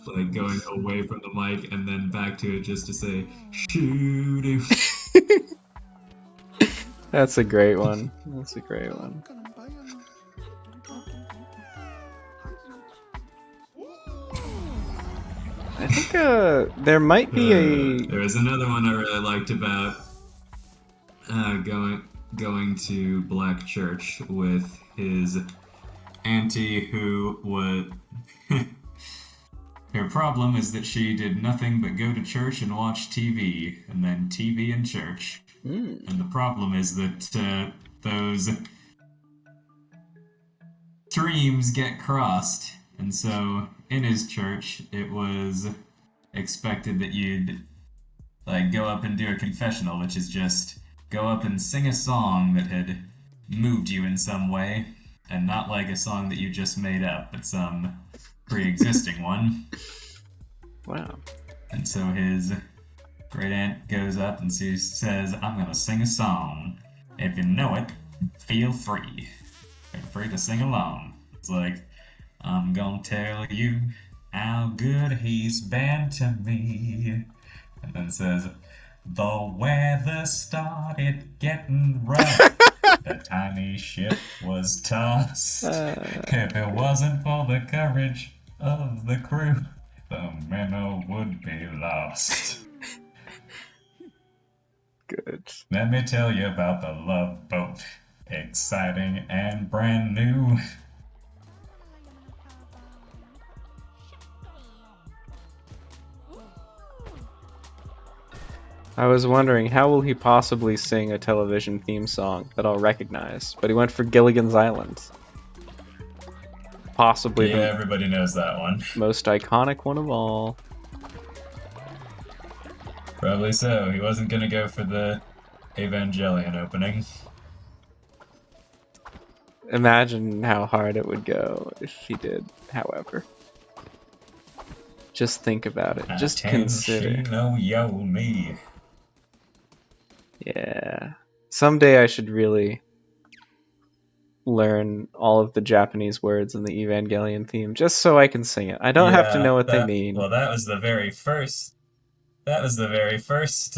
Like going away from the mic and then back to it just to say shoo-doo. That's a great one. That's a great one. I think there might be a. There was another one I really liked about going to black church with his auntie, who was. Her problem is that she did nothing but go to church and watch TV, and then TV and church. And the problem is that those streams get crossed, and so in his church, it was expected that you'd like go up and do a confessional, which is just go up and sing a song that had moved you in some way, and not like a song that you just made up, but some pre-existing one. Wow. And so his great aunt goes up and she says, "I'm gonna sing a song. If you know it, feel free. Feel free to sing along." It's like, "I'm gonna tell you how good he's been to me." And then says, "The weather started getting rough. The tiny ship was tossed. If it wasn't for the courage of the crew, the minnow would be lost." Good. Let me tell you about the Love Boat. Exciting and brand new. I was wondering, how will he possibly sing a television theme song that I'll recognize? But he went for Gilligan's Island. Possibly Yeah, the everybody knows that one. most iconic one of all. Probably so. He wasn't gonna go for the Evangelion opening. Imagine how hard it would go if he did, however. Just think about it. Just consider. No yo me. Yeah. Someday I should really learn all of the Japanese words in the Evangelion theme, just so I can sing it. I don't have to know what they mean. Well, that was the very first. That was the very first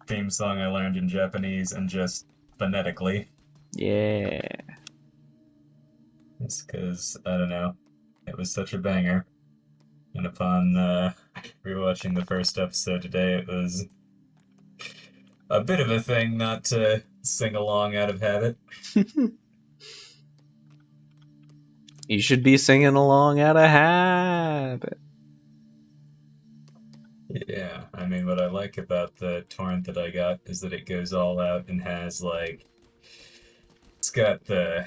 theme song I learned in Japanese, and just phonetically. Yeah. It's because, I don't know, it was such a banger. And upon rewatching the first episode today, it was a bit of a thing not to sing along out of habit. You should be singing along out of habit. Yeah, I mean, what I like about the torrent that I got is that it goes all out and has, like, it's got the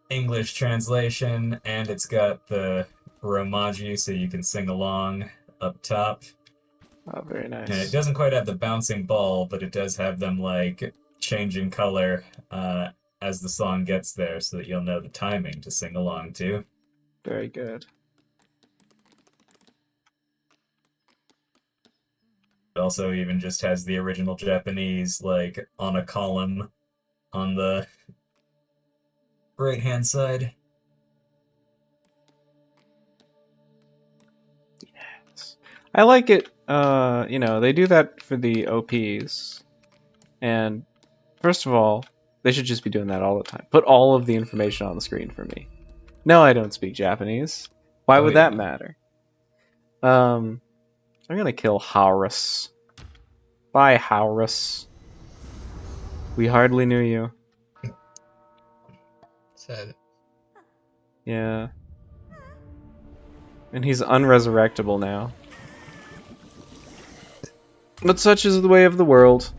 English translation, and it's got the Romaji, so you can sing along up top. Oh, very nice. And it doesn't quite have the bouncing ball, but it does have them, like, changing color as the song gets there, so that you'll know the timing to sing along to. Very good. It also even just has the original Japanese, like, on a column on the right-hand side. Yes. I like it, they do that for the OPs. And first of all, they should just be doing that all the time. Put all of the information on the screen for me. No, I don't speak Japanese. Why would that matter? I'm gonna kill Horus. Bye, Horus. We hardly knew you. Sad. Yeah. And he's unresurrectable now. But such is the way of the world.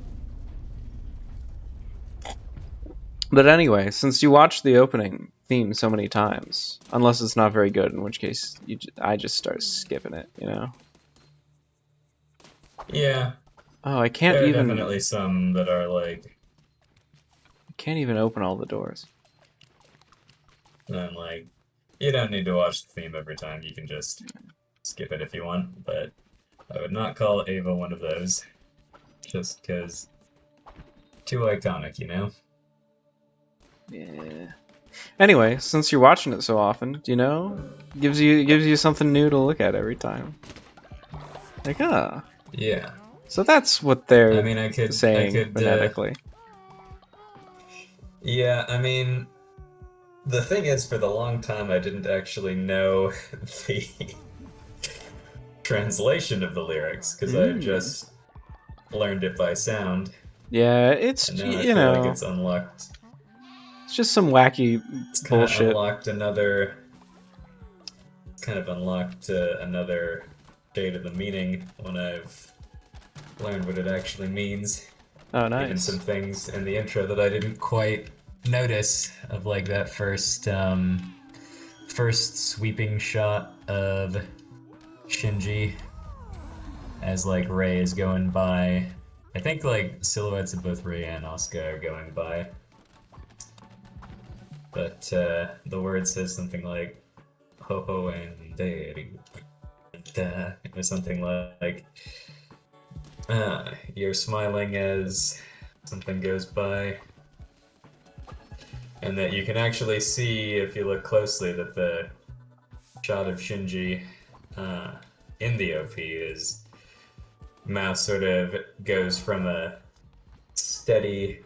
But anyway, since you watched the opening theme so many times, unless it's not very good, in which case I just start skipping it, you know? Yeah. Oh, I can't There are even... definitely some that are like... I can't even open all the doors. And like, you don't need to watch the theme every time, you can just skip it if you want, but I would not call Ava one of those. Just because... too iconic, you know? Yeah. Anyway, since you're watching it so often, you know, gives you something new to look at every time. Like, Yeah. So that's what they're I mean, I could phonetically. Yeah, I mean, the thing is, for the long time, I didn't actually know the translation of the lyrics because I just learned it by sound. Yeah, it's and now I feel like it's unlocked. It's just some wacky It's kind bullshit. of unlocked another. It's kind of unlocked another shade of the meaning when I've learned what it actually means. Oh, nice. Even some things in the intro that I didn't quite notice of like that first sweeping shot of Shinji as like Rei is going by. I think like silhouettes of both Rei and Asuka are going by. But the word says something like ho ho and dairy. Or something like you're smiling as something goes by. And that you can actually see, if you look closely, that the shot of Shinji in the OP is mouth sort of goes from a steady,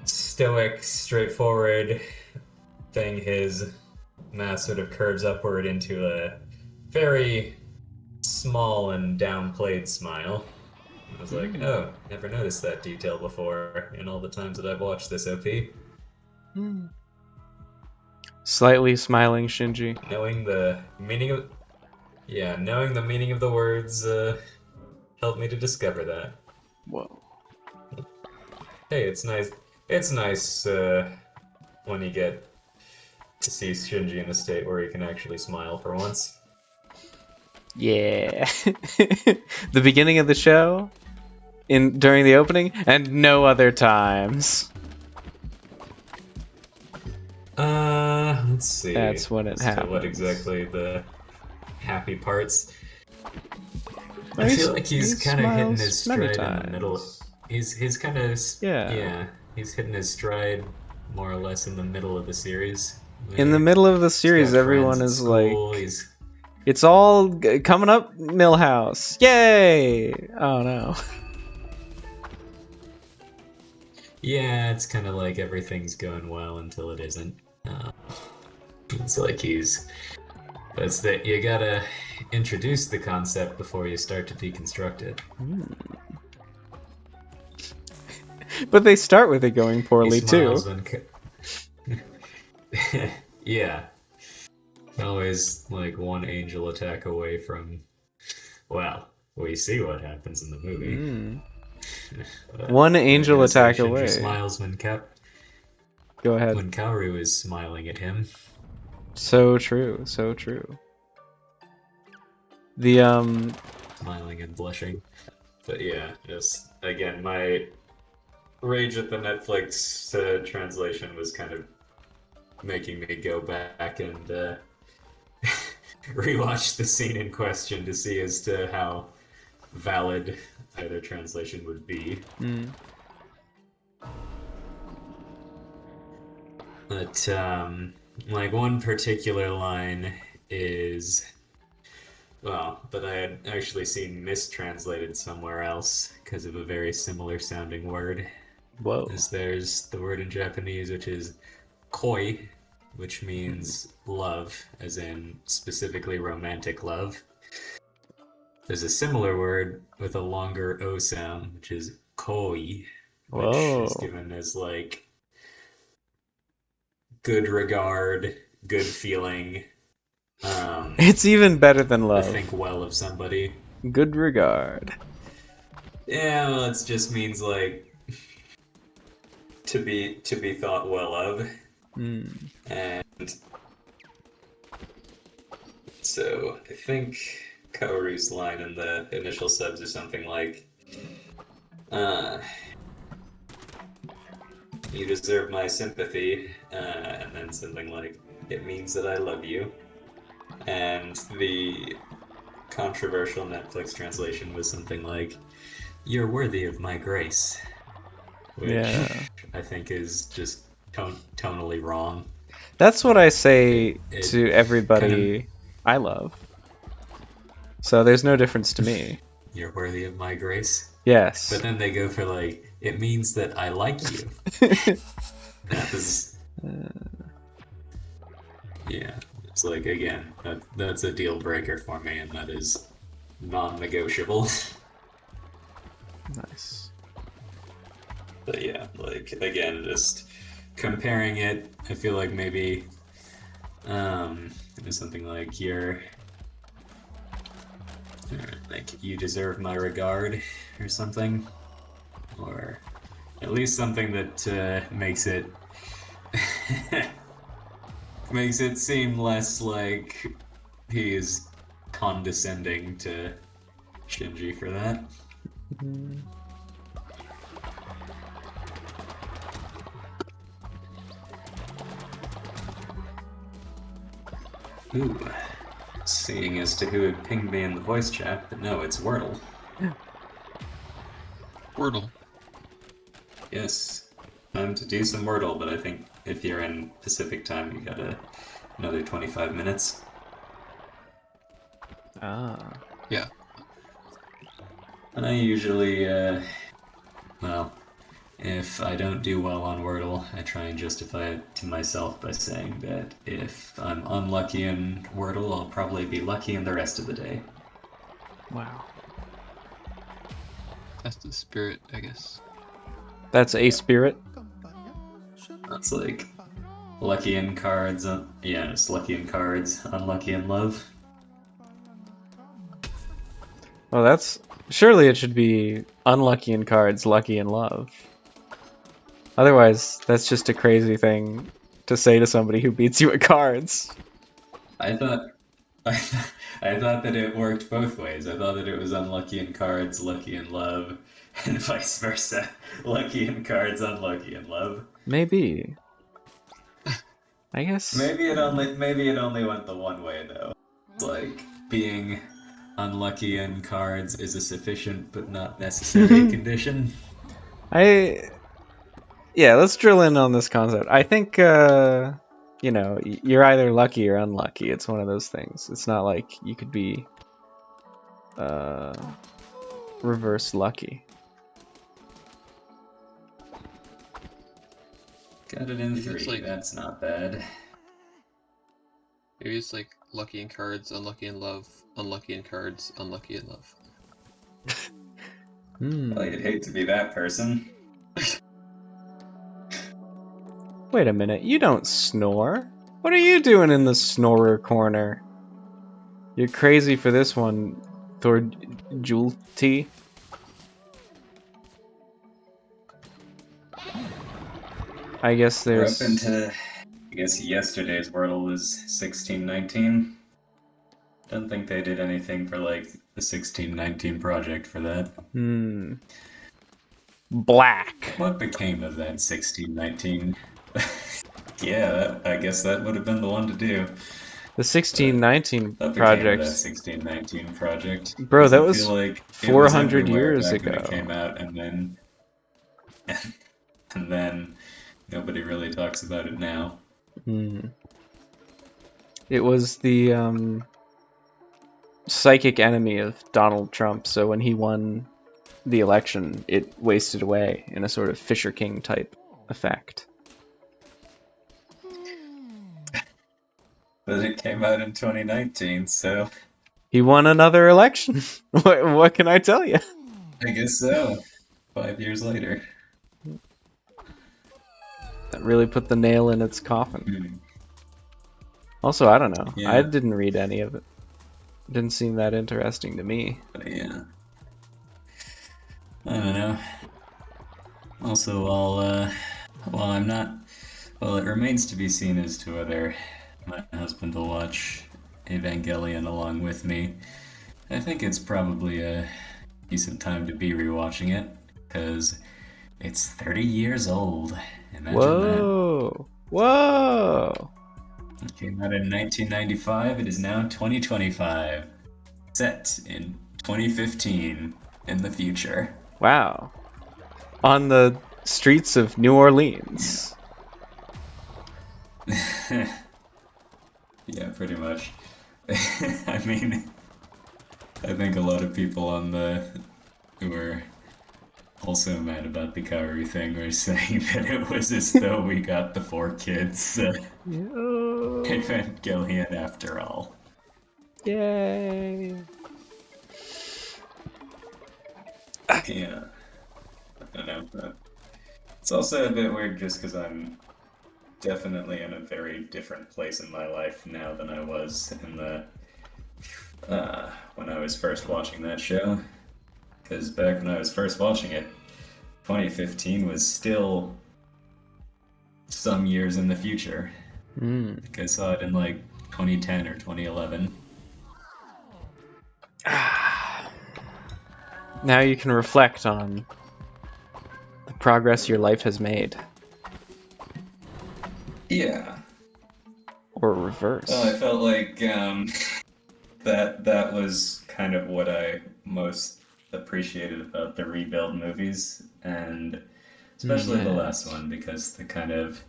stoic, straightforward thing. His mouth sort of curves upward into a very small and downplayed smile. I was like, oh, never noticed that detail before in all the times that I've watched this OP. Slightly smiling Shinji. Knowing the meaning of the words helped me to discover that. Whoa. Hey, it's nice. It's nice when you get to see Shinji in a state where he can actually smile for once. Yeah. The beginning of the show, during the opening, and no other times. Let's see. That's when it happens. What exactly the happy parts? Well, I feel like he's kind of hitting his smiles many stride in the middle. times. He's kind of Yeah. He's hitting his stride more or less in the middle of the series. In the middle of the He's series, got everyone friends is at school, like, he's it's all coming up, Millhouse. Yay! Oh no. yeah, it's kind of like everything's going well until it isn't. It's like that's that you gotta introduce the concept before you start to deconstruct it. But they start with it going He poorly too. smiles when yeah. Always like one angel attack away from. Well, we see what happens in the movie. One angel attack Shinji away. Smiles when Go ahead. when Kaoru is smiling at him. So true, so true. The Smiling and blushing. But yeah, just again, my rage at the Netflix translation was kind of making me go back and rewatch the scene in question to see as to how valid either translation would be. But like one particular line is, well, that I had actually seen mistranslated somewhere else because of a very similar sounding word. whoa. Is there's the word in Japanese which is koi, which means love, as in specifically romantic love. There's a similar word with a longer O sound, which is koi, which Whoa. is given as like good regard, good feeling. It's even better than To love. think well of somebody. Good regard. Yeah, well, it just means like to be thought well of. And so I think Kaoru's line in the initial subs is something like, you deserve my sympathy, and then something like, it means that I love you. And the controversial Netflix translation was something like, you're worthy of my grace. Which Yeah. I think is just tonally wrong. That's what I say It to everybody I love. So there's no difference to me. You're worthy of my grace. Yes. But then they go for like, it means that I like you. That was... yeah, it's like, again, that's a deal breaker for me, and that is non-negotiable. Nice. But yeah, like, again, just comparing it, I feel like maybe it was something like like, you deserve my regard, or something. Or At least something that makes it makes it seem less like he is condescending to Shinji for that. Ooh, seeing as to who had pinged me in the voice chat, but no, it's Wordle. Wordle. Yes, time to do some Wordle, but I think if you're in Pacific time, you got another 25 minutes. Ah. Yeah. And I usually, well, if I don't do well on Wordle, I try and justify it to myself by saying that if I'm unlucky in Wordle, I'll probably be lucky in the rest of the day. Wow. That's the spirit, I guess. That's a spirit. That's like lucky in cards, yeah, it's lucky in cards, unlucky in love. Well, that's surely it should be unlucky in cards, lucky in love. Otherwise, that's just a crazy thing to say to somebody who beats you at cards. I thought I thought that it worked both ways. I thought that it was unlucky in cards, lucky in love, and vice versa. Lucky in cards, unlucky in love. Maybe. I guess. Maybe it only went the one way though. Like being unlucky in cards is a sufficient but not necessary condition. Yeah, let's drill in on this concept. I think, you're either lucky or unlucky. It's one of those things. It's not like you could be reverse lucky. Got it in Maybe 3. it's like- That's not bad. Maybe it's like lucky in cards, unlucky in love, unlucky in cards, unlucky in love. Well, you'd hate to be that person. Wait a minute, you don't snore. What are you doing in the snorer corner? You're crazy for this one, Thorjulti. I guess We're there's... up into, I guess yesterday's Wordle was 1619. Don't think they did anything for like the 1619 project for that. Black. What became of that 1619? Yeah, I guess that would have been the one to do. The 1619 What became of that project. 1619 project? Bro, that Doesn't was feel like it 400 everywhere years back when ago. it came out, and then nobody really talks about it now. It was the psychic enemy of Donald Trump, so when he won the election, it wasted away in a sort of Fisher King type effect. But it came out in 2019, so He won another election. What can I tell you? I guess so. 5 years later. That really put the nail in its coffin. Also, I don't know. Yeah. I didn't read any of it. Didn't seem that interesting to me. But yeah. I don't know. Also, while I'm not... Well, it remains to be seen as to whether my husband will watch Evangelion along with me. I think it's probably a decent time to be rewatching it, because it's 30 years old. Imagine Whoa! Whoa! that. It came out in 1995. It is now 2025. Set in 2015 in the future. Wow. On the streets of New Orleans. Yeah, pretty much. I mean, I think a lot of people who were also mad about the Kaoru thing were saying that it was as though we got the 4 kids Evangelion after all. Yay! Yeah. I don't know. But it's also a bit weird just because I'm definitely in a very different place in my life now than I was in when I was first watching that show. Because back when I was first watching it, 2015 was still some years in the future. Hmm. I think I saw it in like 2010 or 2011. Now you can reflect on the progress your life has made, Yeah. or reverse. Well, I felt like that was kind of what I most appreciated about the rebuild movies, and especially the last Yes. one, because the kind of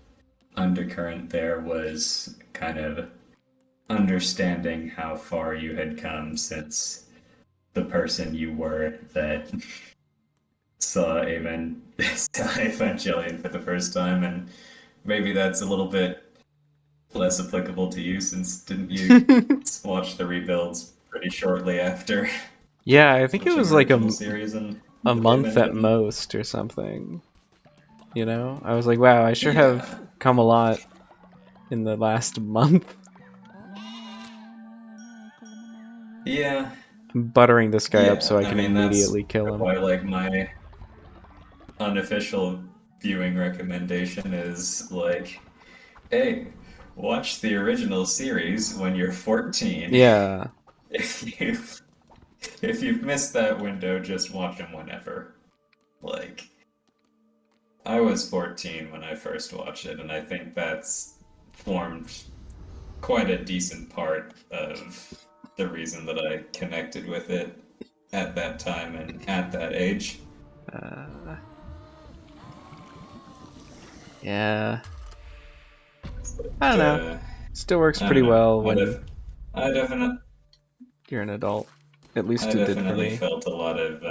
undercurrent there was kind of understanding how far you had come since the person you were that saw Evangelion for the first time, and maybe that's a little bit less applicable to you since didn't you watch the rebuilds pretty shortly after Yeah, I think it watching was the like original series and a the month at Evangelion? most or something. You know? I was like, wow, I sure have Yeah. come a lot in the last month. Yeah. I'm buttering this guy up so Yeah. I I can mean, that's immediately kill him. why, like, my unofficial viewing recommendation is, like, hey, watch the original series when you're 14. Yeah. If you've missed that window, just watch them whenever. Like, I was 14 when I first watched it, and I think that's formed quite a decent part of the reason that I connected with it at that time and at that age. Uh, yeah. I don't know. Uh, Still works I don't pretty know. well when I definitely, you're an adult. At least I it did for definitely me. felt a lot of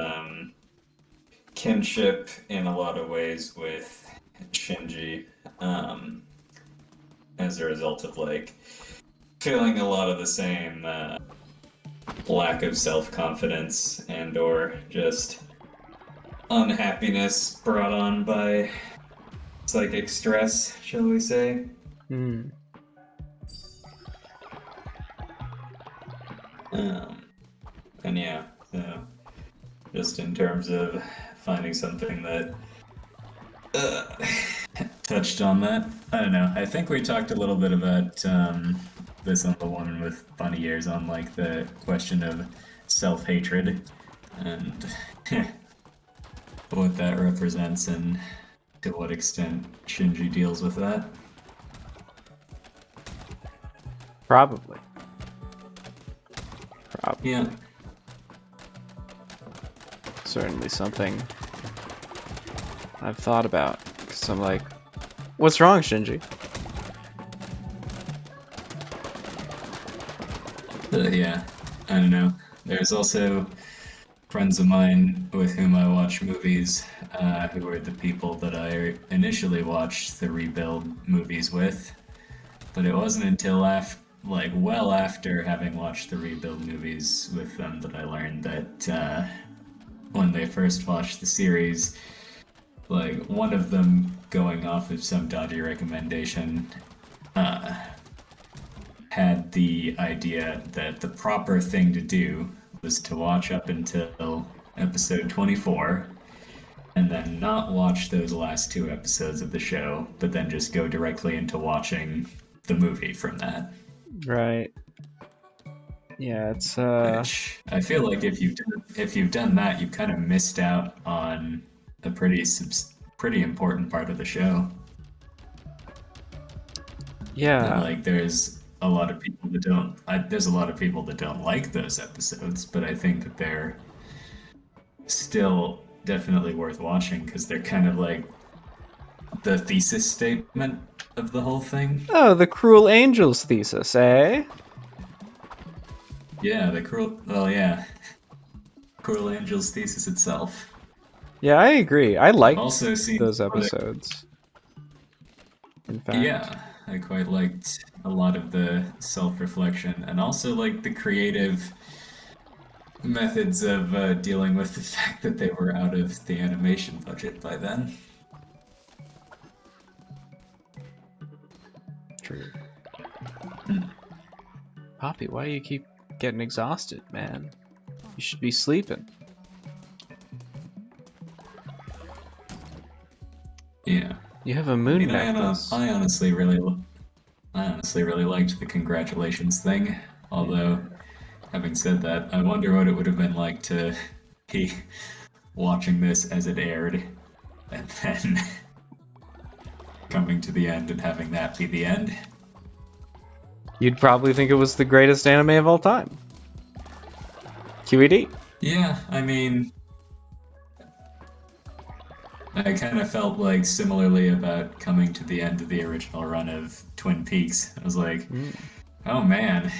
kinship in a lot of ways with Shinji, um, as a result of like feeling a lot of the same lack of self-confidence and or just unhappiness brought on by psychic stress, shall we say. Hmm. Um, and yeah, so just in terms of finding something that uh, touched on that, I don't know. I think we talked a little bit about this on the one with bunny ears on like the question of self-hatred and what that represents and to what extent Shinji deals with that. Probably. Probably. Yeah. Certainly something I've thought about. Because I'm like, what's wrong, Shinji? Yeah, I don't know. There's also friends of mine with whom I watch movies, who are the people that I initially watched the rebuild movies with. But it wasn't until well after having watched the rebuild movies with them that I learned that when they first watched the series, like one of them going off of some dodgy recommendation, had the idea that the proper thing to do was to watch up until episode 24 and then not watch those last two episodes of the show, but then just go directly into watching the movie from that. Right. Yeah, it's Which I feel like if you've done that, you've kind of missed out on a pretty important part of the show. And yeah. like there's a lot of people that there's a lot of people that don't like those episodes, but I think that they're still definitely worth watching because they're kind of like the thesis statement of the whole thing. Oh, the Cruel Angels thesis, eh? Yeah, Cruel Angel's thesis itself. Yeah, I agree. I I've liked also seen those some other- episodes. In fact. Yeah, I quite liked a lot of the self-reflection and also like the creative methods of dealing with the fact that they were out of the animation budget by then. True. Poppy, why do you keep getting exhausted, man? You should be sleeping. You have a I moon mean, necklace. I honestly really liked the congratulations thing. Although, having said that, I wonder what it would have been like to be watching this as it aired, and then coming to the end and having that be the end. You'd probably think it was the greatest anime of all time. QED. Yeah, I mean, I kind of felt like similarly about coming to the end of the original run of Twin Peaks. I was like, oh man,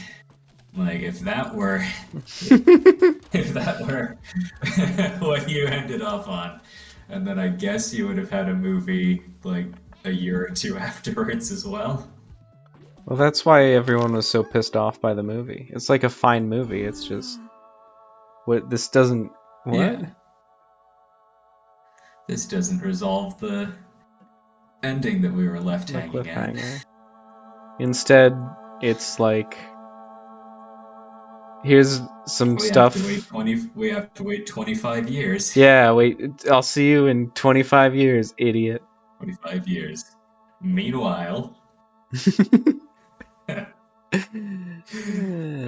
like if that were if that were what you ended off on, and then I guess you would have had a movie like a year or two afterwards as well. Well, that's why everyone was so pissed off by the movie. It's like a fine movie. It's just what this doesn't. What? Yeah, this doesn't resolve the ending that we were left The hanging at. cliffhanger. Instead, it's like here's some We have to stuff. wait 25 years. Yeah, wait. I'll see you in 25 years, idiot. 25 years. Meanwhile, it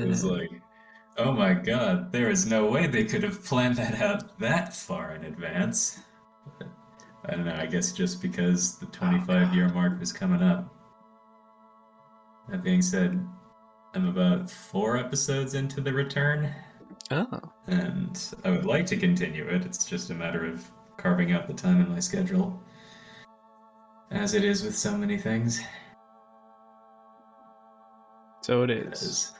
was like, oh my god, there is no way they could have planned that out that far in advance. I don't know, I guess just because the 25-year mark was coming up. That being said, I'm about 4 episodes into the return, Oh. and I would like to continue it. It's just a matter of carving out the time in my schedule, as it is with so many things. So it is.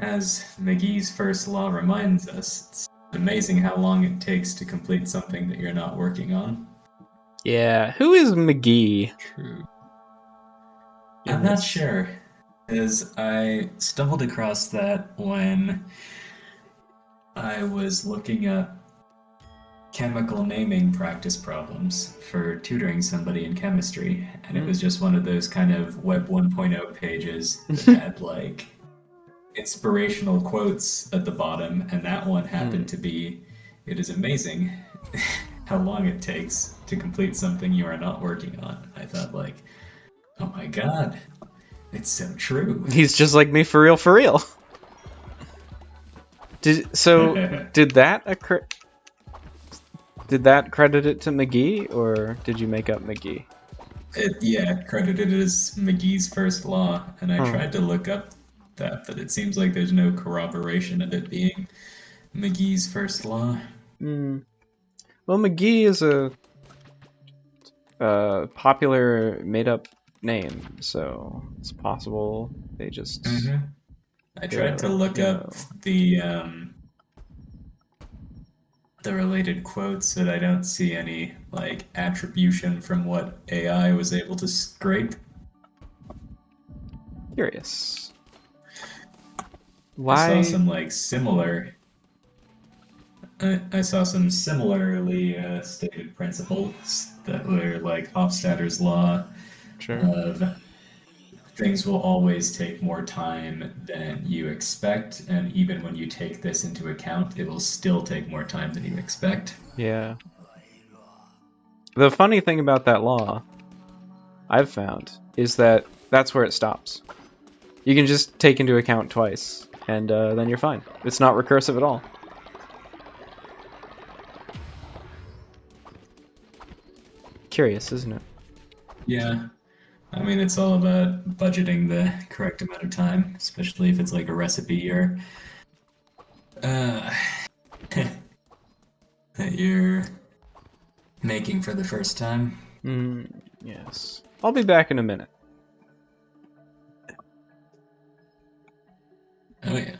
As McGee's first law reminds us, it's amazing how long it takes to complete something that you're not working on. Yeah. Who is McGee? True. in I'm not this? sure, as I stumbled across that when I was looking up chemical naming practice problems for tutoring somebody in chemistry, and it was just one of those kind of Web 1.0 pages that had like inspirational quotes at the bottom, and that one happened to be, "It is amazing how long it takes to complete something you are not working on." I thought like, oh my god, it's so true. He's just like me for real, for real. Did that occur? Did that credit it to McGee, or did you make up McGee? Yeah, credited as McGee's first law, and I Huh. tried to look up that, but it seems like there's no corroboration of it being McGee's first law. Well, McGee is a popular made-up name, so it's possible they just. I tried to look up the related quotes, that I don't see any like attribution from what AI was able to scrape. Curious. I saw Why? some like similar. I saw some similarly stated principles that were like Hofstadter's law Sure. of things will always take more time than you expect, and even when you take this into account, it will still take more time than you expect. Yeah. The funny thing about that law, I've found, is that that's where it stops. You can just take into account twice, and then you're fine. It's not recursive at all. Curious, isn't it? Yeah. I mean, it's all about budgeting the correct amount of time, especially if it's like a recipe or that you're making for the first time. Yes. I'll be back in a minute. Oh yeah.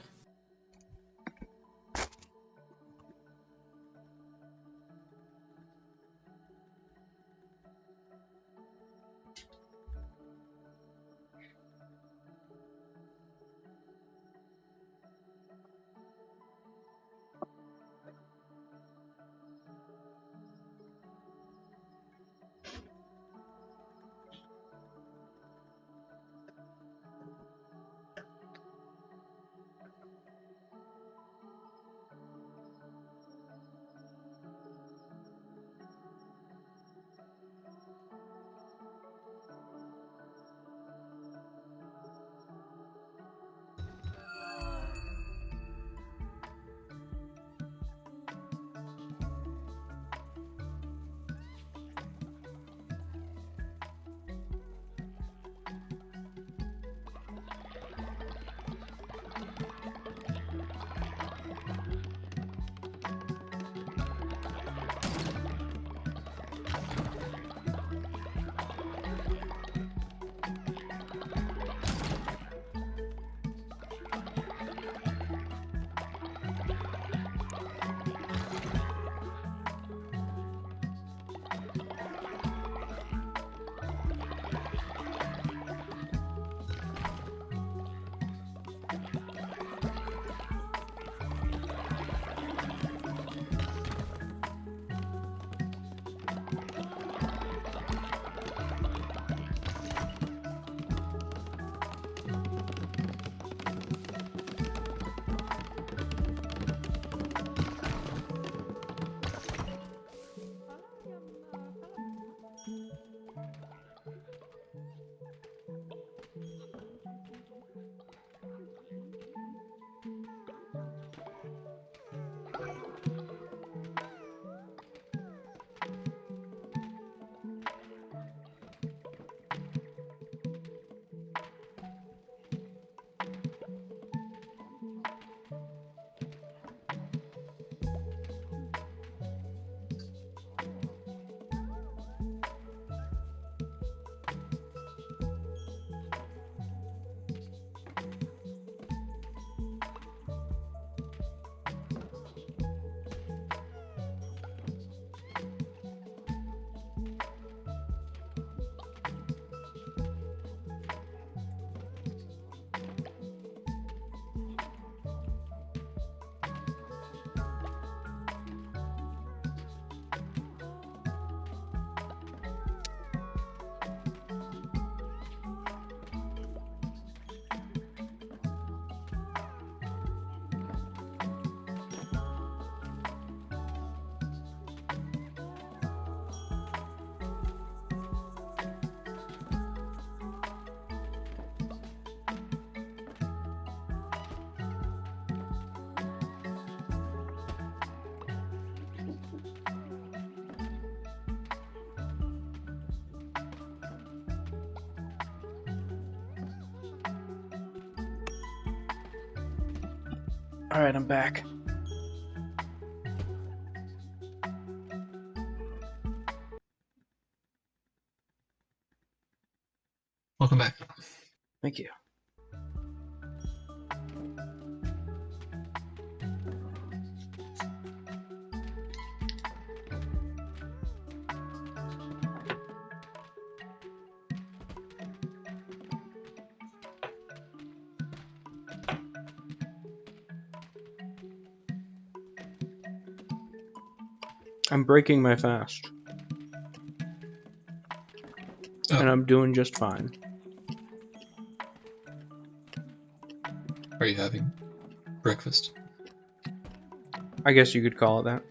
Alright, I'm back. Welcome back. Thank you. I'm breaking my fast. Oh. And I'm doing just fine. Are you having breakfast? I guess you could call it that.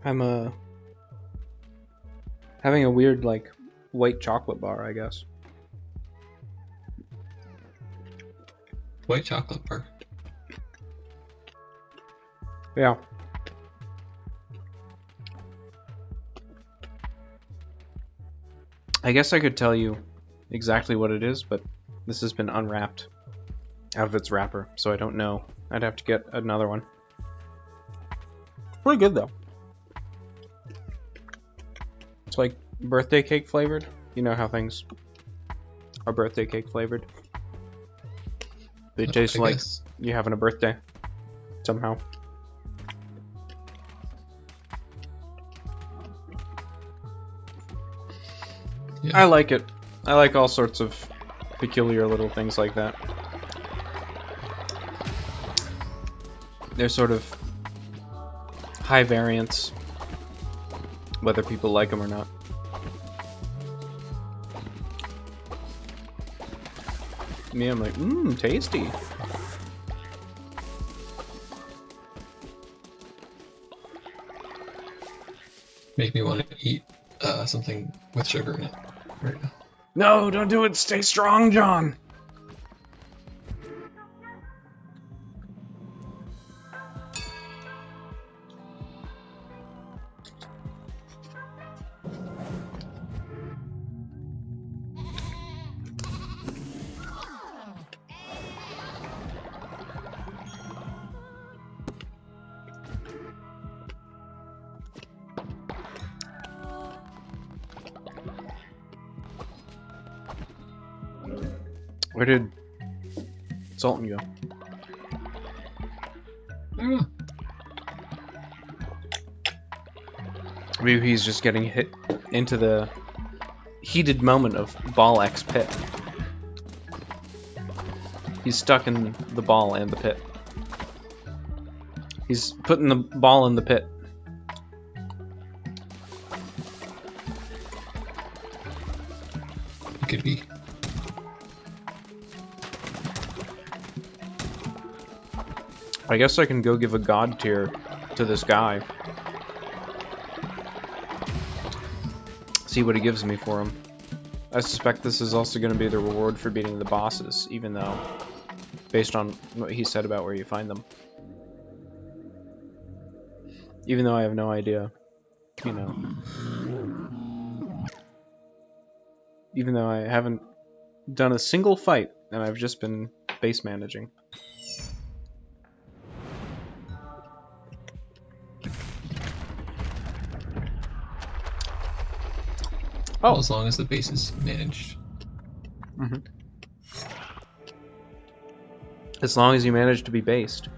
I'm having a weird, like, white chocolate bar, I guess. White chocolate bar. Yeah. I guess I could tell you exactly what it is, but this has been unwrapped out of its wrapper, so I don't know. I'd have to get another one. Pretty good, though. It's like birthday cake flavored. You know how things are birthday cake flavored? They taste I like guess. you having a birthday somehow. Yeah. I like it. I like all sorts of peculiar little things like that. They're sort of high variance, whether people like them or not. Me, I'm like, tasty. Make me want to eat something with sugar in it right now. No, don't do it. Stay strong, John. Where did Sultan go? I don't know. Maybe he's just getting hit into the heated moment of Ball X pit. He's stuck in the ball and the pit. He's putting the ball in the pit. It could be. I guess I can go give a god tier to this guy. See what he gives me for him. I suspect this is also going to be the reward for beating the bosses, even though, based on what he said about where you find them. Even though I have no idea, you know. Even though I haven't done a single fight, and I've just been base managing. Well, as long as the base is managed. Mm-hmm. As long as you manage to be based.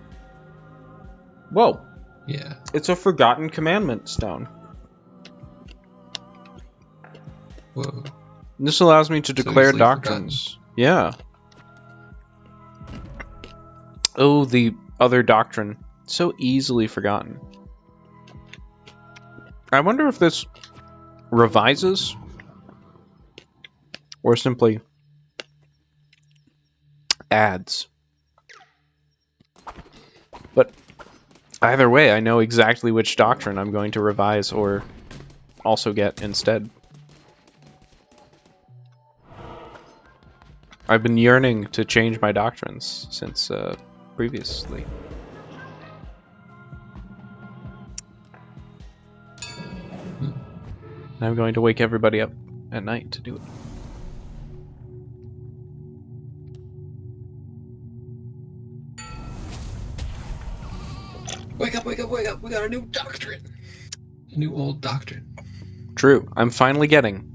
Whoa! Yeah. It's a forgotten commandment stone. Whoa. This allows me to declare easily doctrines. Yeah. Oh, the other doctrine. So easily forgotten. I wonder if this revises or simply adds. But either way, I know exactly which doctrine I'm going to revise or also get instead. I've been yearning to change my doctrines since previously. And I'm going to wake everybody up at night to do it. wake up, wake up. We got a new doctrine. A new old doctrine. True. I'm finally getting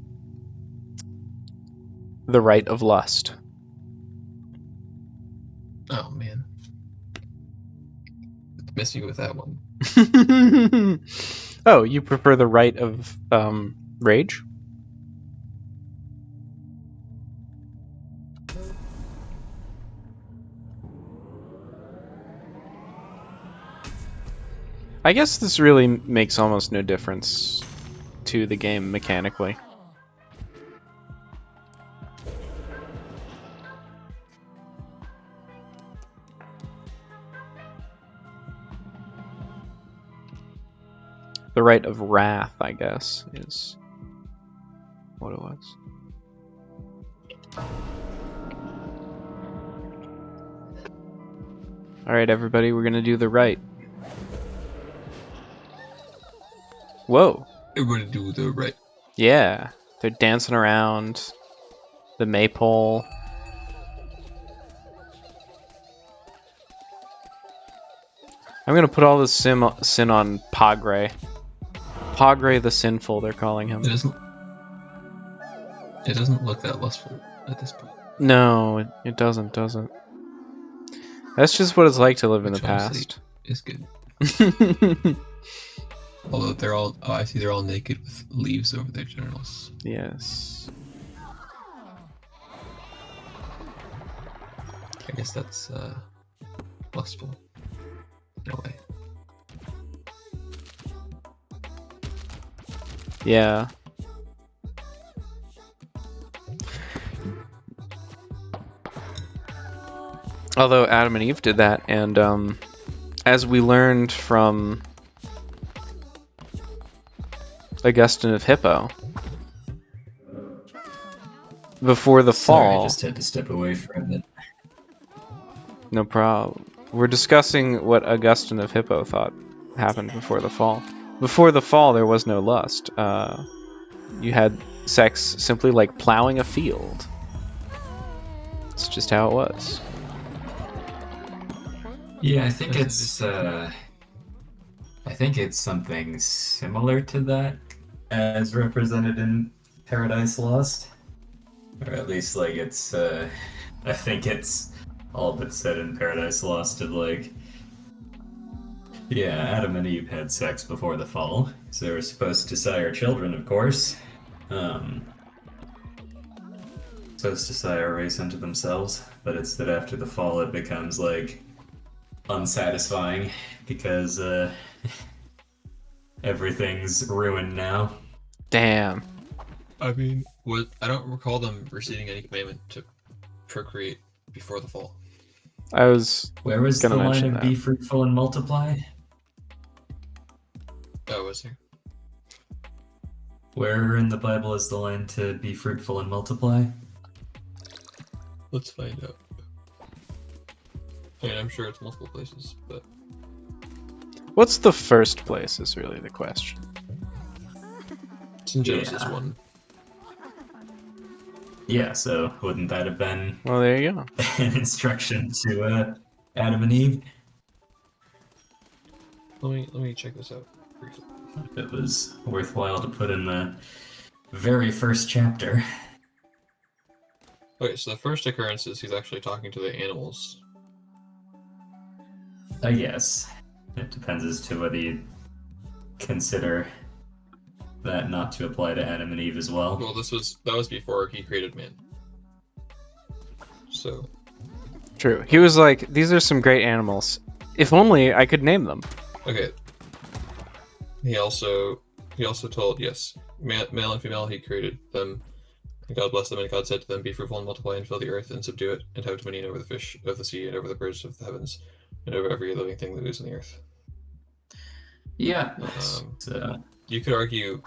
the right of lust. Oh, man. Miss you with that one. Oh, you prefer the right of rage? I guess this really makes almost no difference to the game mechanically. The right of wrath, I guess, is what it was. Alright, everybody, we're gonna do the right. Whoa. Everybody do the right. Yeah. They're dancing around the maypole. I'm gonna put all this sin on Pagre. Pagre the Sinful, they're calling him. It doesn't look that lustful at this point. No, it doesn't. That's just what it's like to live in the Which honestly past. is good. Although they're all, I see they're all naked with leaves over their genitals. Yes. I guess that's lustful in a way. Yeah. Although Adam and Eve did that, and as we learned from Augustine of Hippo, before the Sorry, fall. I just had to step away for a minute. No problem. We're discussing what Augustine of Hippo thought happened before the fall. Before the fall, there was no lust. You had sex simply like plowing a field. It's just how it was. Yeah, I think it's something similar to that as represented in Paradise Lost. Or at least like it's I think it's all but said in Paradise Lost of like, yeah, Adam and Eve had sex before the fall, so they were supposed to sire children, of course. Supposed to sire a race unto themselves, but it's that after the fall it becomes like unsatisfying because everything's ruined now. Damn. I mean, I don't recall them receiving any commandment to procreate before the fall. I was Where was gonna the line mention of that. be fruitful and multiply? Oh, was there? Where in the Bible is the line to be fruitful and multiply? Let's find out. I mean, I'm sure it's multiple places, but What's the first place is really the question. it's in Genesis Yeah. 1. Yeah, so wouldn't that have been Well, there you go. an instruction to Adam and Eve? Let me check this out briefly. It was worthwhile to put in the very first chapter. Okay, so the first occurrence is he's actually talking to the animals. I guess. It depends as to whether you consider that not to apply to Adam and Eve as well. Well, that was before he created man. So True. He was like, these are some great animals. If only I could name them. okay. He also told, yes, male and female he created them. And God blessed them, and God said to them, "Be fruitful and multiply, and fill the earth, and subdue it, and have dominion over the fish of the sea, and over the birds of the heavens, and over every living thing that moves in the earth." Yeah. So you could argue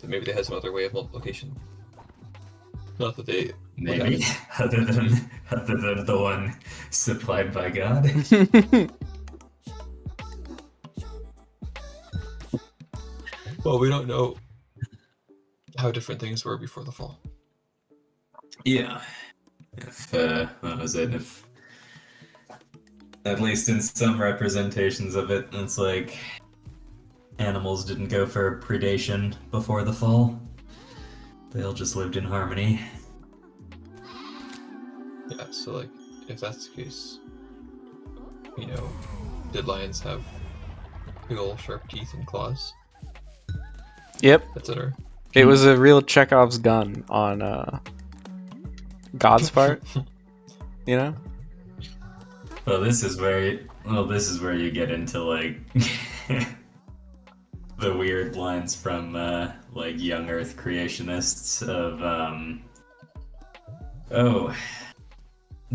that maybe they had some other way of multiplication. Not that they maybe other than the one supplied by God. Well, we don't know how different things were before the fall. Yeah. If what was it? If At least in some representations of it, it's like animals didn't go for predation before the fall. They all just lived in harmony. Yeah, so like, if that's the case, you know, did lions have big ol' sharp teeth and claws, Yep, etc.? it was a real Chekhov's gun on God's part. You know? Well, this is where you get into like the weird lines from like young Earth creationists of oh,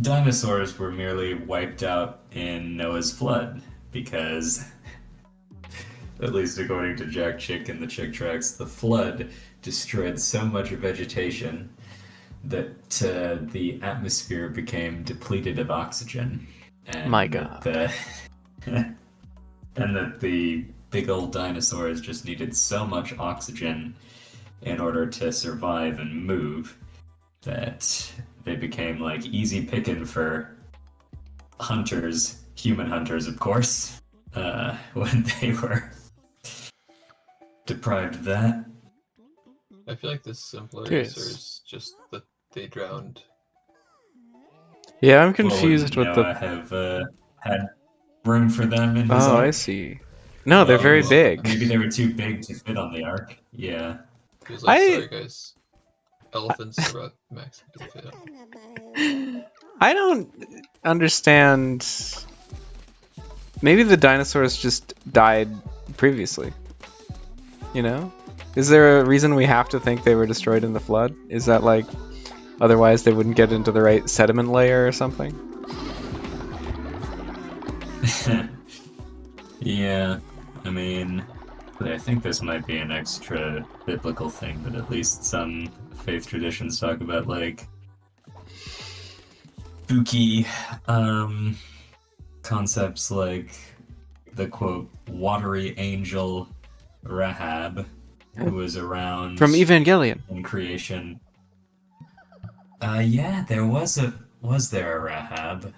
dinosaurs were merely wiped out in Noah's flood because, at least according to Jack Chick and the Chick Tracks, the flood destroyed so much vegetation that the atmosphere became depleted of oxygen. And My God. and that the big old dinosaurs just needed so much oxygen in order to survive and move that they became like easy picking for hunters, human hunters, of course, when they were deprived of that. I feel like the simpler Curious. answer is just that they drowned. Yeah, I'm Well, confused wouldn't with Noah the. have had room for them in his Oh, ark? I see. No, they're very well, big. Maybe they were too big to fit on the ark. Yeah. He was like, I- sorry guys, elephants are about max we can fit on. I don't understand. Maybe the dinosaurs just died previously. You know? Is there a reason we have to think they were destroyed in the flood? Is that like otherwise they wouldn't get into the right sediment layer or something? Yeah. I mean, I think this might be an extra biblical thing, but at least some faith traditions talk about like spooky concepts like the quote watery angel Rahab, who was around From Evangelion. in creation. Yeah, was there a Rahab?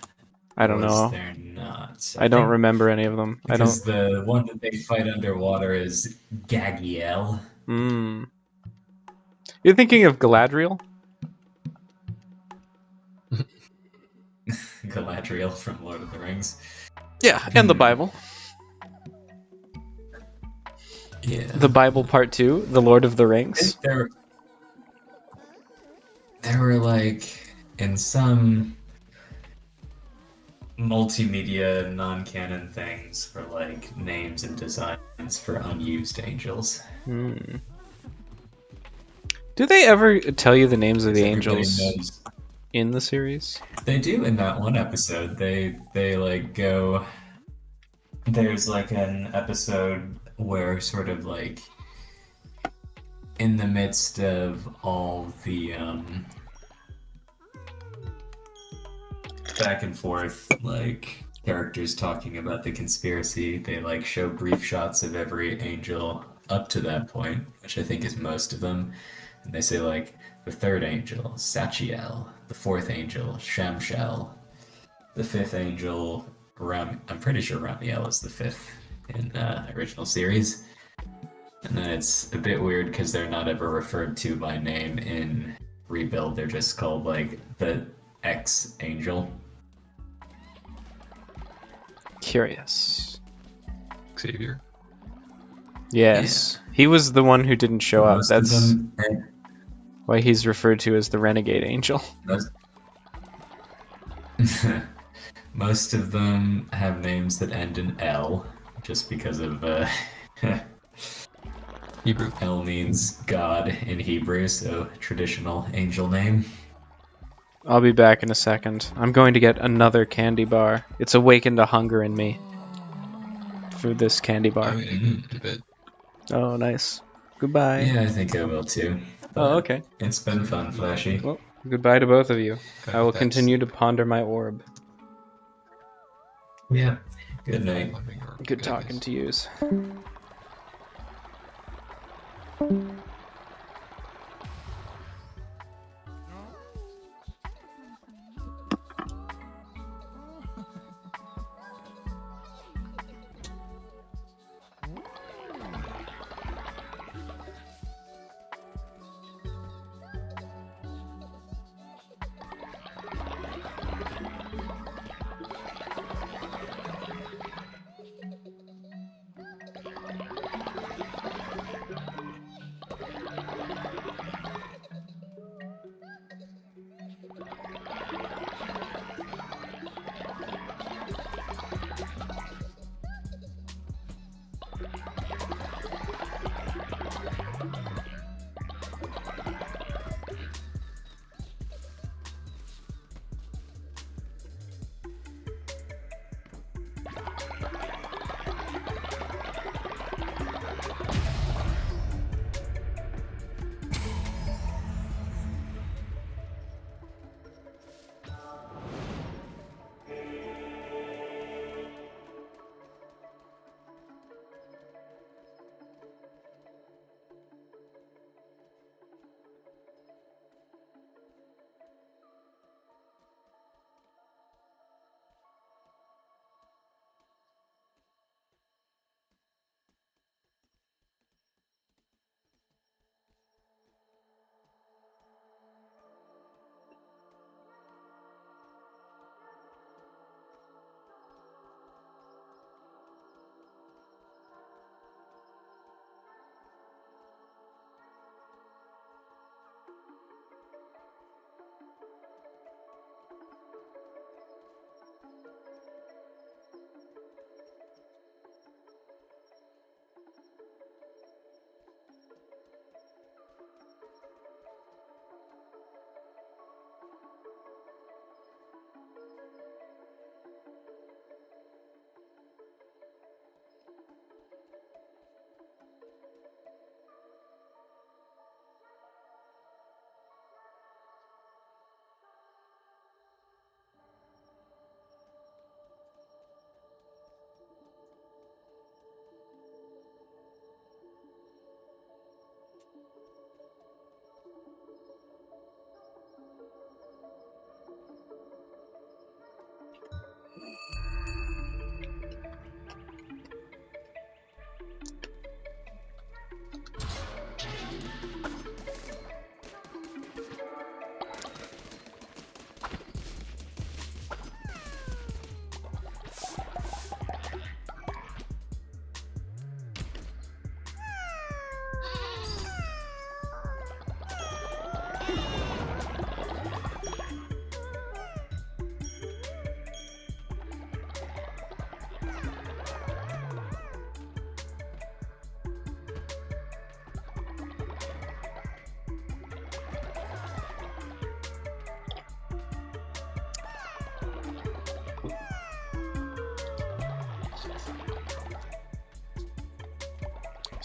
I don't Was know. there not? I don't think remember any of them. I don't. because the one that they fight underwater is Gagiel. Hmm. You're thinking of Galadriel? Galadriel from Lord of the Rings. Yeah, and the Bible. Yeah. The Bible Part 2, The Lord of the Rings. There were like in some multimedia non-canon things for like names and designs for unused angels. Hmm. Do they ever tell you the names of the Everybody angels knows. in the series? They do in that one episode. They like go. There's like an episode where sort of like in the midst of all the back and forth, like characters talking about the conspiracy, they like show brief shots of every angel up to that point, which I think is most of them. And they say like the third angel, Sachiel, the fourth angel, Shamshel, the fifth angel, I'm pretty sure Ramiel is the fifth in original series. And then it's a bit weird because they're not ever referred to by name in Rebuild. They're just called like the X Angel. Curious. Xavier. Yes. He was the one who didn't show up. Most of That's them, why he's referred to as the Renegade Angel. most of them have names that end in L, just because of Hebrew. L means God in Hebrew, so traditional angel name. I'll be back in a second. I'm going to get another candy bar. It's awakened a hunger in me for this candy bar. I'm gonna go to bed. Oh, nice. Goodbye. Yeah, I think I will too. Oh, okay. It's been fun, Flashy. Well, goodbye to both of you. Kind I of will that's- continue to ponder my orb. Yeah. Good night. Good talking to yous.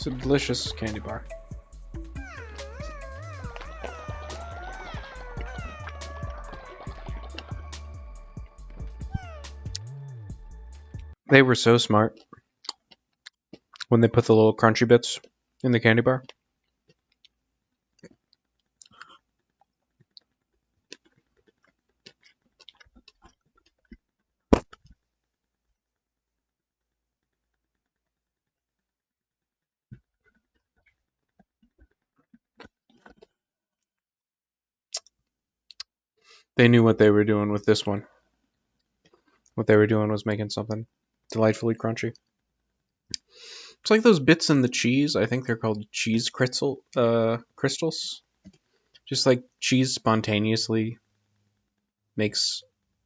It's a delicious candy bar. They were so smart when they put the little crunchy bits in the candy bar. They knew what they were doing with this one. What they were doing was making something delightfully crunchy. It's like those bits in the cheese. I think they're called cheese crystals. Just like cheese spontaneously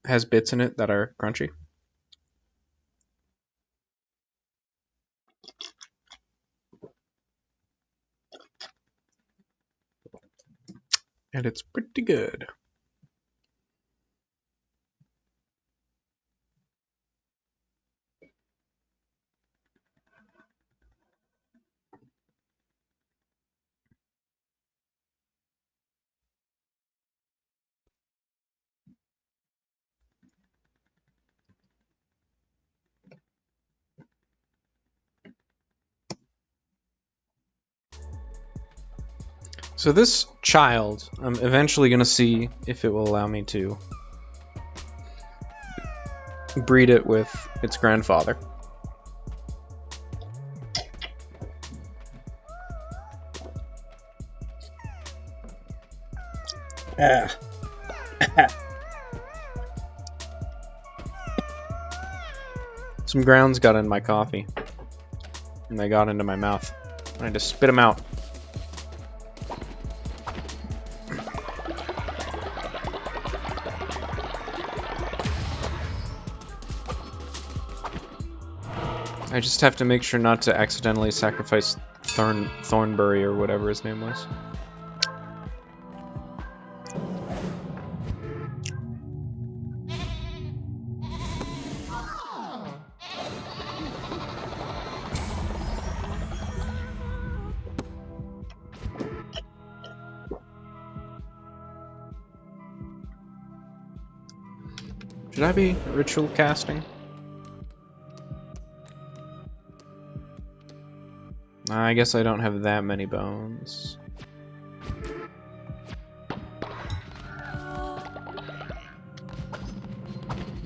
has bits in it that are crunchy. And it's pretty good. So this child, I'm eventually going to see if it will allow me to breed it with its grandfather. Some grounds got in my coffee, and they got into my mouth. I had to spit them out. I just have to make sure not to accidentally sacrifice Thornbury or whatever his name was. Should I be ritual casting? I guess I don't have that many bones.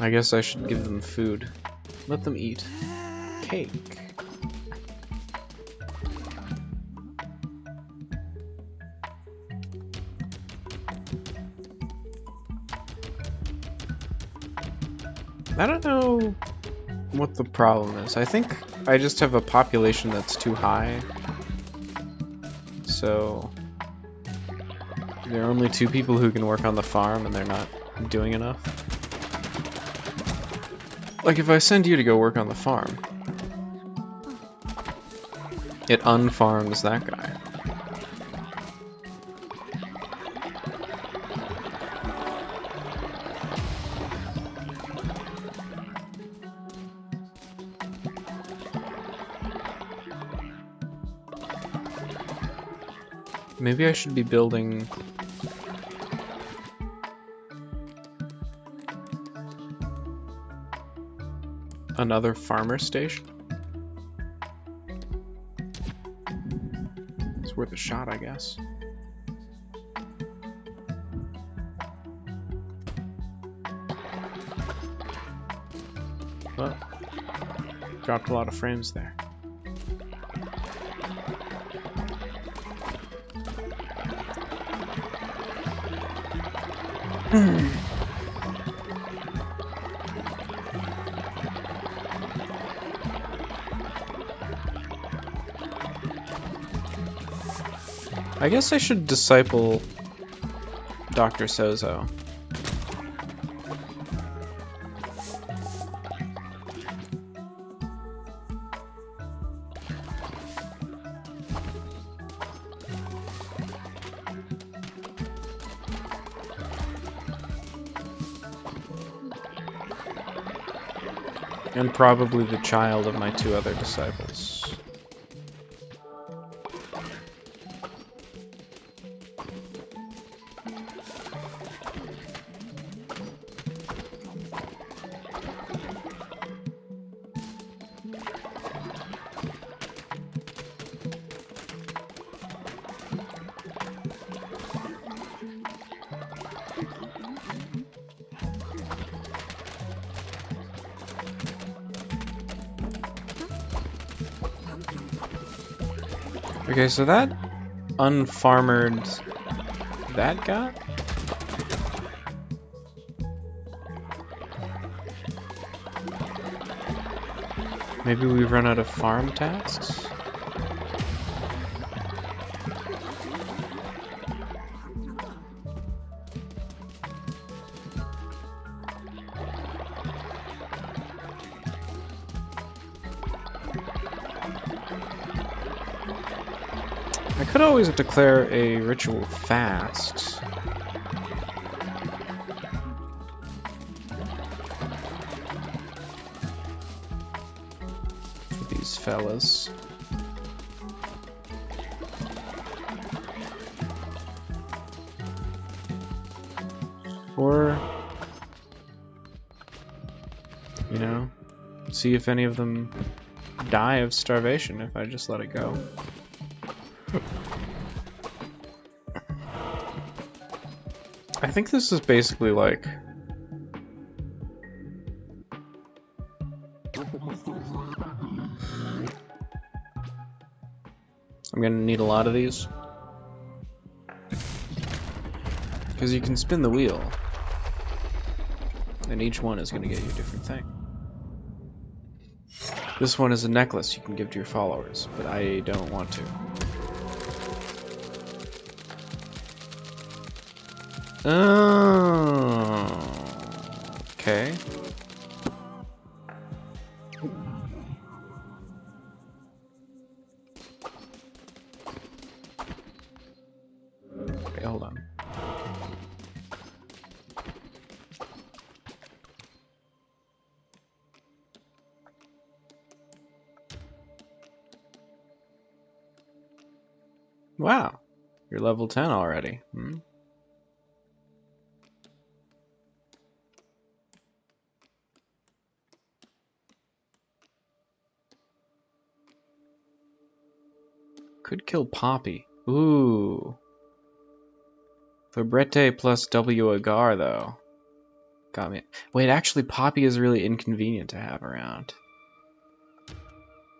I guess I should give them food. Let them eat cake. I don't know what the problem is. I think I just have a population that's too high. So there are only 2 people who can work on the farm and they're not doing enough. Like if I send you to go work on the farm, it unfarms that guy. Maybe I should be building another farmer station. It's worth a shot, I guess. Well, dropped a lot of frames there. I guess I should disciple Dr. Sozo. And probably the child of my 2 other disciples. Okay, so that unfarmered that guy? Maybe we run out of farm tasks? I could always declare a ritual fast. For these fellas. Or, you know, see if any of them die of starvation if I just let it go. I think this is basically like I'm gonna need a lot of these because you can spin the wheel and each one is gonna get you a different thing. This one is a necklace you can give to your followers, but I don't want to. Oh, okay. Wait, hold on. Wow, you're level 10 already. Hmm? Could kill Poppy. Ooh. Fabrete plus W Agar, though. Got me. Wait, actually, Poppy is really inconvenient to have around.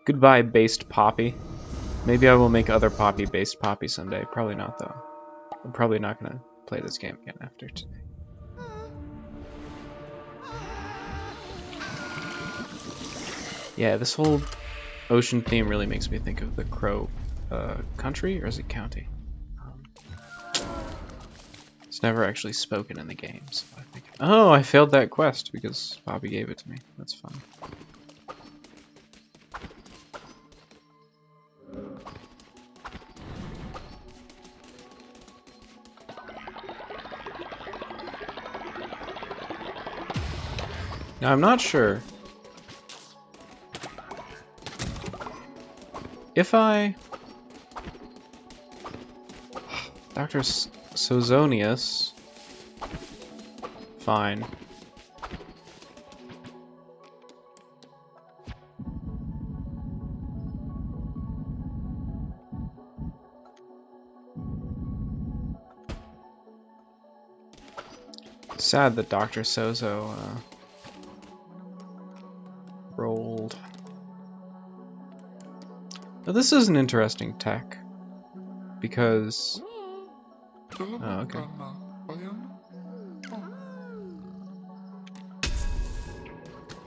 Goodbye, based Poppy. Maybe I will make other Poppy-based Poppy someday. Probably not, though. I'm probably not gonna play this game again after today. Yeah, this whole ocean theme really makes me think of the Crow country, or is it county? It's never actually spoken in the game, so I think... Oh, I failed that quest because Poppy gave it to me. That's fun. Now, I'm not sure if I... Dr. Sozonius... Fine. Sad that Dr. Sozo rolled. Now this is an interesting tech because oh, okay.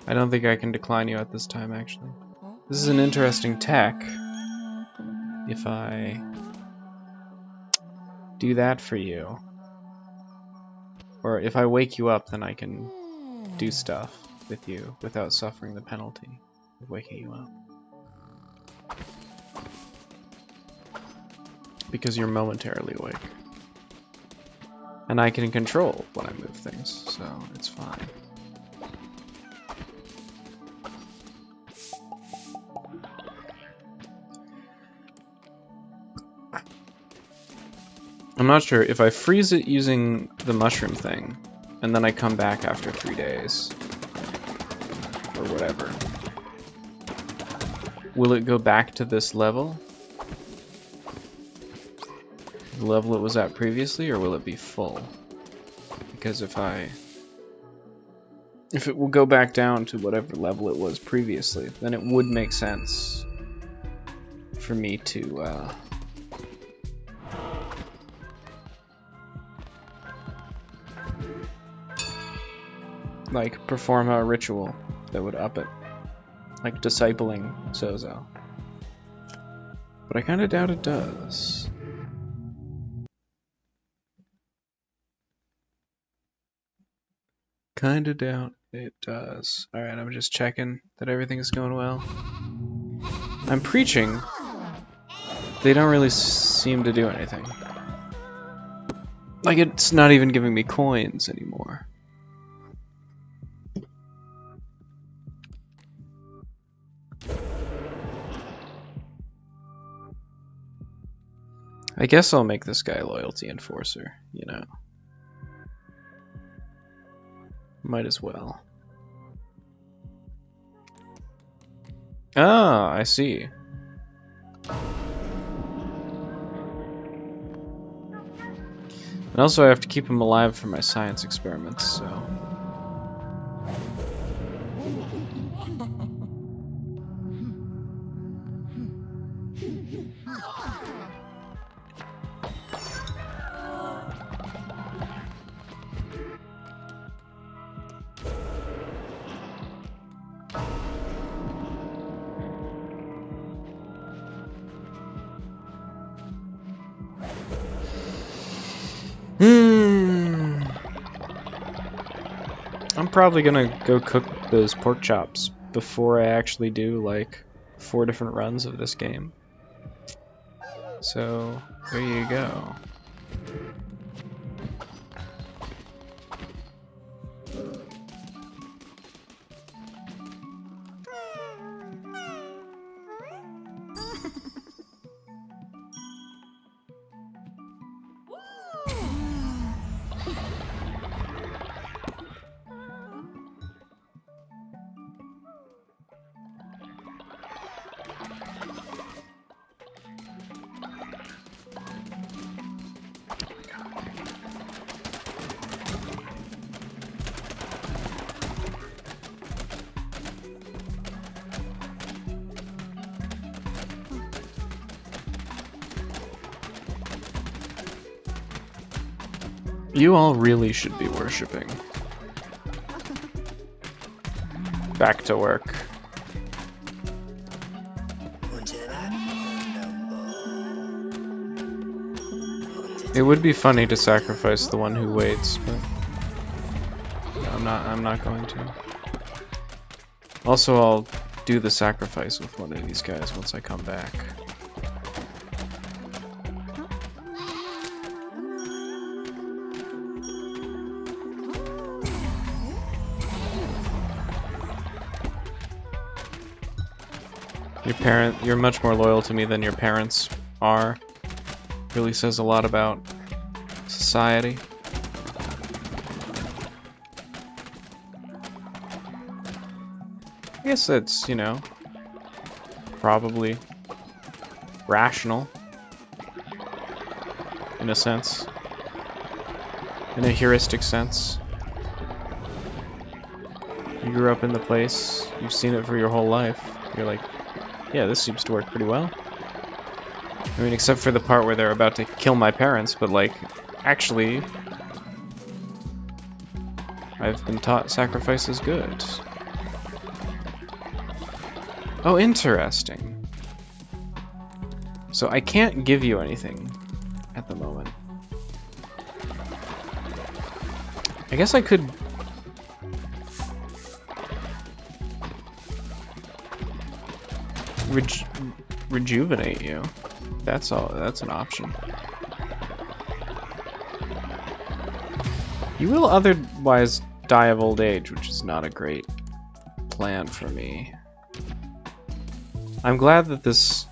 I don't think I can decline you at this time, actually. This is an interesting tech. If I do that for you, or if I wake you up, then I can do stuff with you without suffering the penalty of waking you up. Because you're momentarily awake. And I can control when I move things, so it's fine. I'm not sure if I freeze it using the mushroom thing, and then I come back after 3 days, or whatever. Will it go back to this level? The level it was at previously, or will it be full? Because if it will go back down to whatever level it was previously, then it would make sense for me to like perform a ritual that would up it, like discipling Zozo. But I kind of doubt it does. Kinda doubt it does. Alright, I'm just checking that everything is going well. I'm preaching. They don't really seem to do anything. Like, it's not even giving me coins anymore. I guess I'll make this guy a loyalty enforcer, you know. Might as well. Ah, I see. And also I have to keep him alive for my science experiments, so... I'm probably gonna go cook those pork chops before I actually do like 4 different runs of this game. So, there you go. You all really should be worshipping. Back to work. It would be funny to sacrifice the one who waits, but I'm not going to. Also, I'll do the sacrifice with one of these guys once I come back. You're much more loyal to me than your parents are. Really says a lot about society. I guess that's, you know, probably rational in a sense. In a heuristic sense. You grew up in the place, you've seen it for your whole life. You're like, yeah, this seems to work pretty well. I mean, except for the part where they're about to kill my parents, but like, actually, I've been taught sacrifice is good. Oh, interesting. So I can't give you anything at the moment. I guess I could... rejuvenate you. That's all. That's an option. You will otherwise die of old age, which is not a great plan for me. I'm glad that this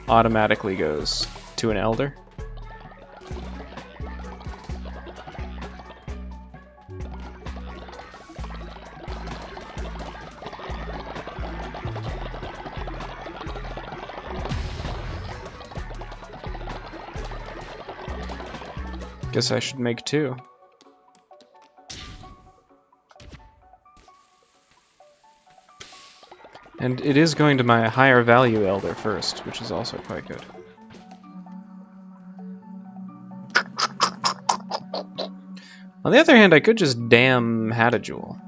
automatically goes to an elder. Guess I should make 2. And it is going to my higher value elder first, which is also quite good. On the other hand, I could just damn Hadajul.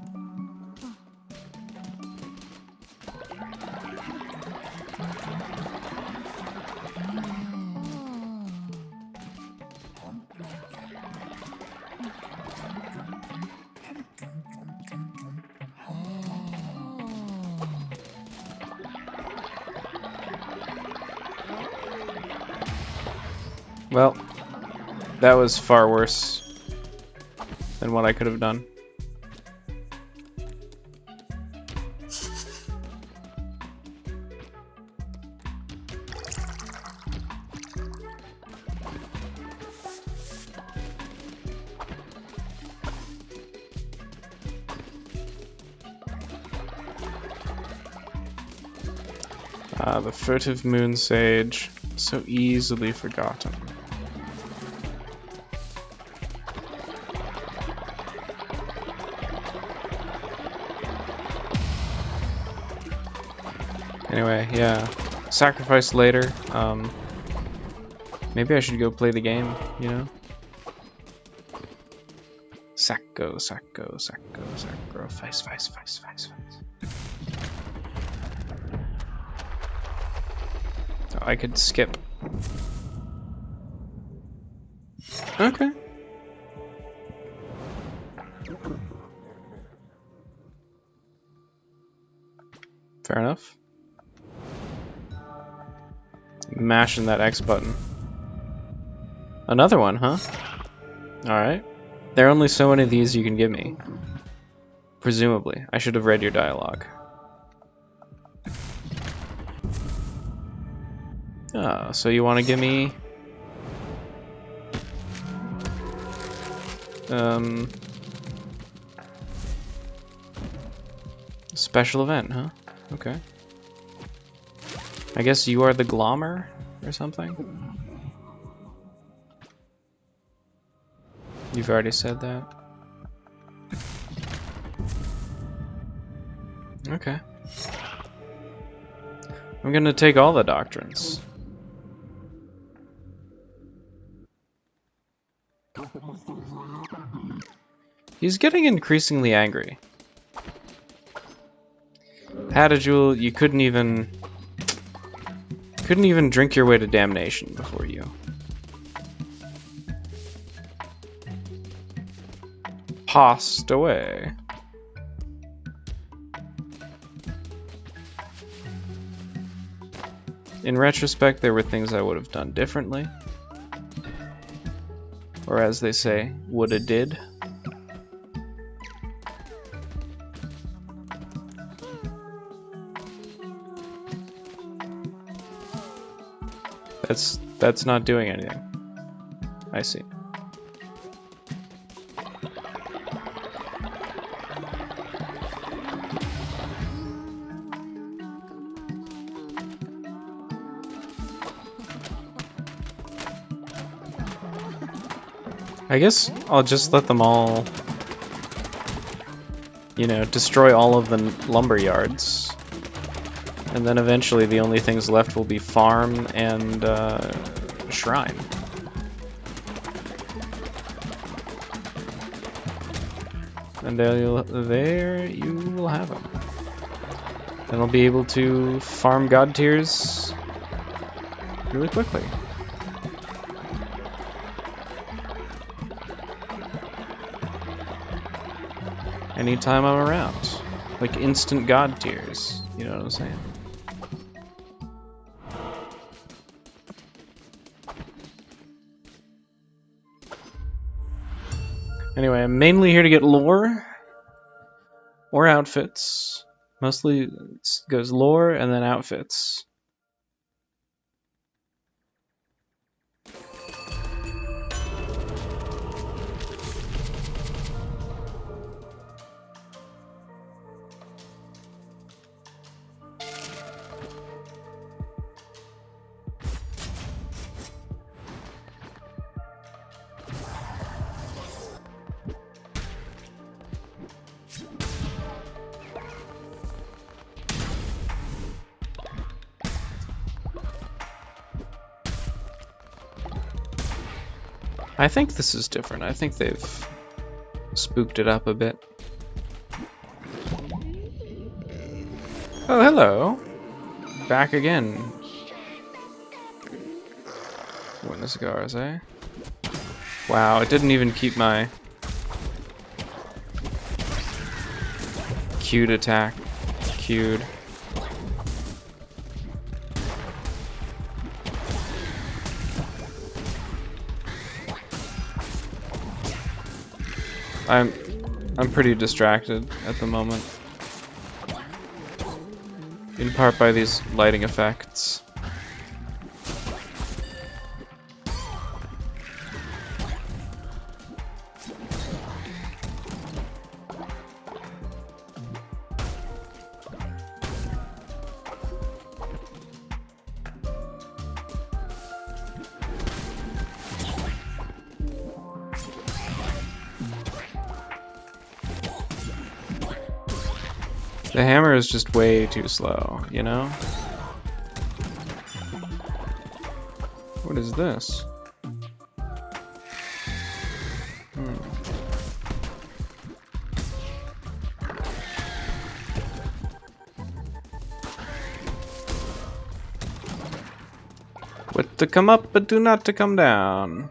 Well, that was far worse than what I could have done. The furtive moon sage, so easily forgotten. Anyway, yeah, sacrifice later. Maybe I should go play the game, you know? Sacrifice. So I could skip. Okay. Fair enough. Mashing that X button. Another one, huh? Alright. There are only so many of these you can give me. Presumably. I should have read your dialogue. Oh, so you want to give me... special event, huh? Okay. I guess you are the Glommer or something? You've already said that. Okay. I'm gonna take all the doctrines. He's getting increasingly angry. Hadajul, you couldn't even drink your way to damnation before you. Passed away. In retrospect, there were things I would have done differently. Or as they say, woulda did. That's not doing anything. I see. I guess I'll just let them all, you know, destroy all of the lumber yards. And then eventually the only things left will be farm and shrine. And there you will have them. Then I'll be able to farm god tiers really quickly. Anytime I'm around. Like instant god tiers. You know what I'm saying? Anyway, I'm mainly here to get lore or outfits. Mostly it goes lore and then outfits. I think this is different. I think they've spooked it up a bit. Oh, hello. Back again. Buenos cigars, eh? Wow, it didn't even keep my queued attack. Queued. I'm pretty distracted at the moment. In part by these lighting effects. The hammer is just way too slow, you know? What is this? What to come up, but do not to come down.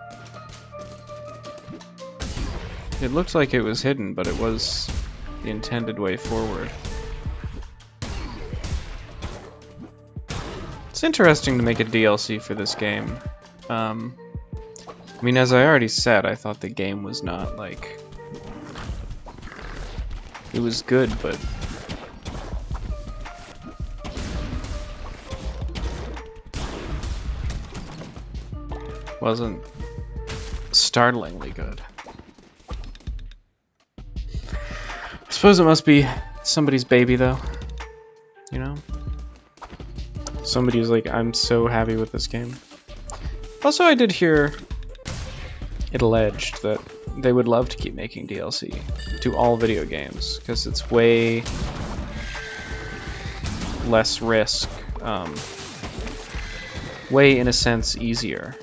It looked like it was hidden, but it was the intended way forward. It's interesting to make a DLC for this game. I mean, as I already said, I thought the game was not, like... It was good, but... wasn't startlingly good. I suppose it must be somebody's baby, though. You know? Somebody who's like, I'm so happy with this game. Also, I did hear it alleged that they would love to keep making DLC to all video games, because it's way less risk, way, in a sense, easier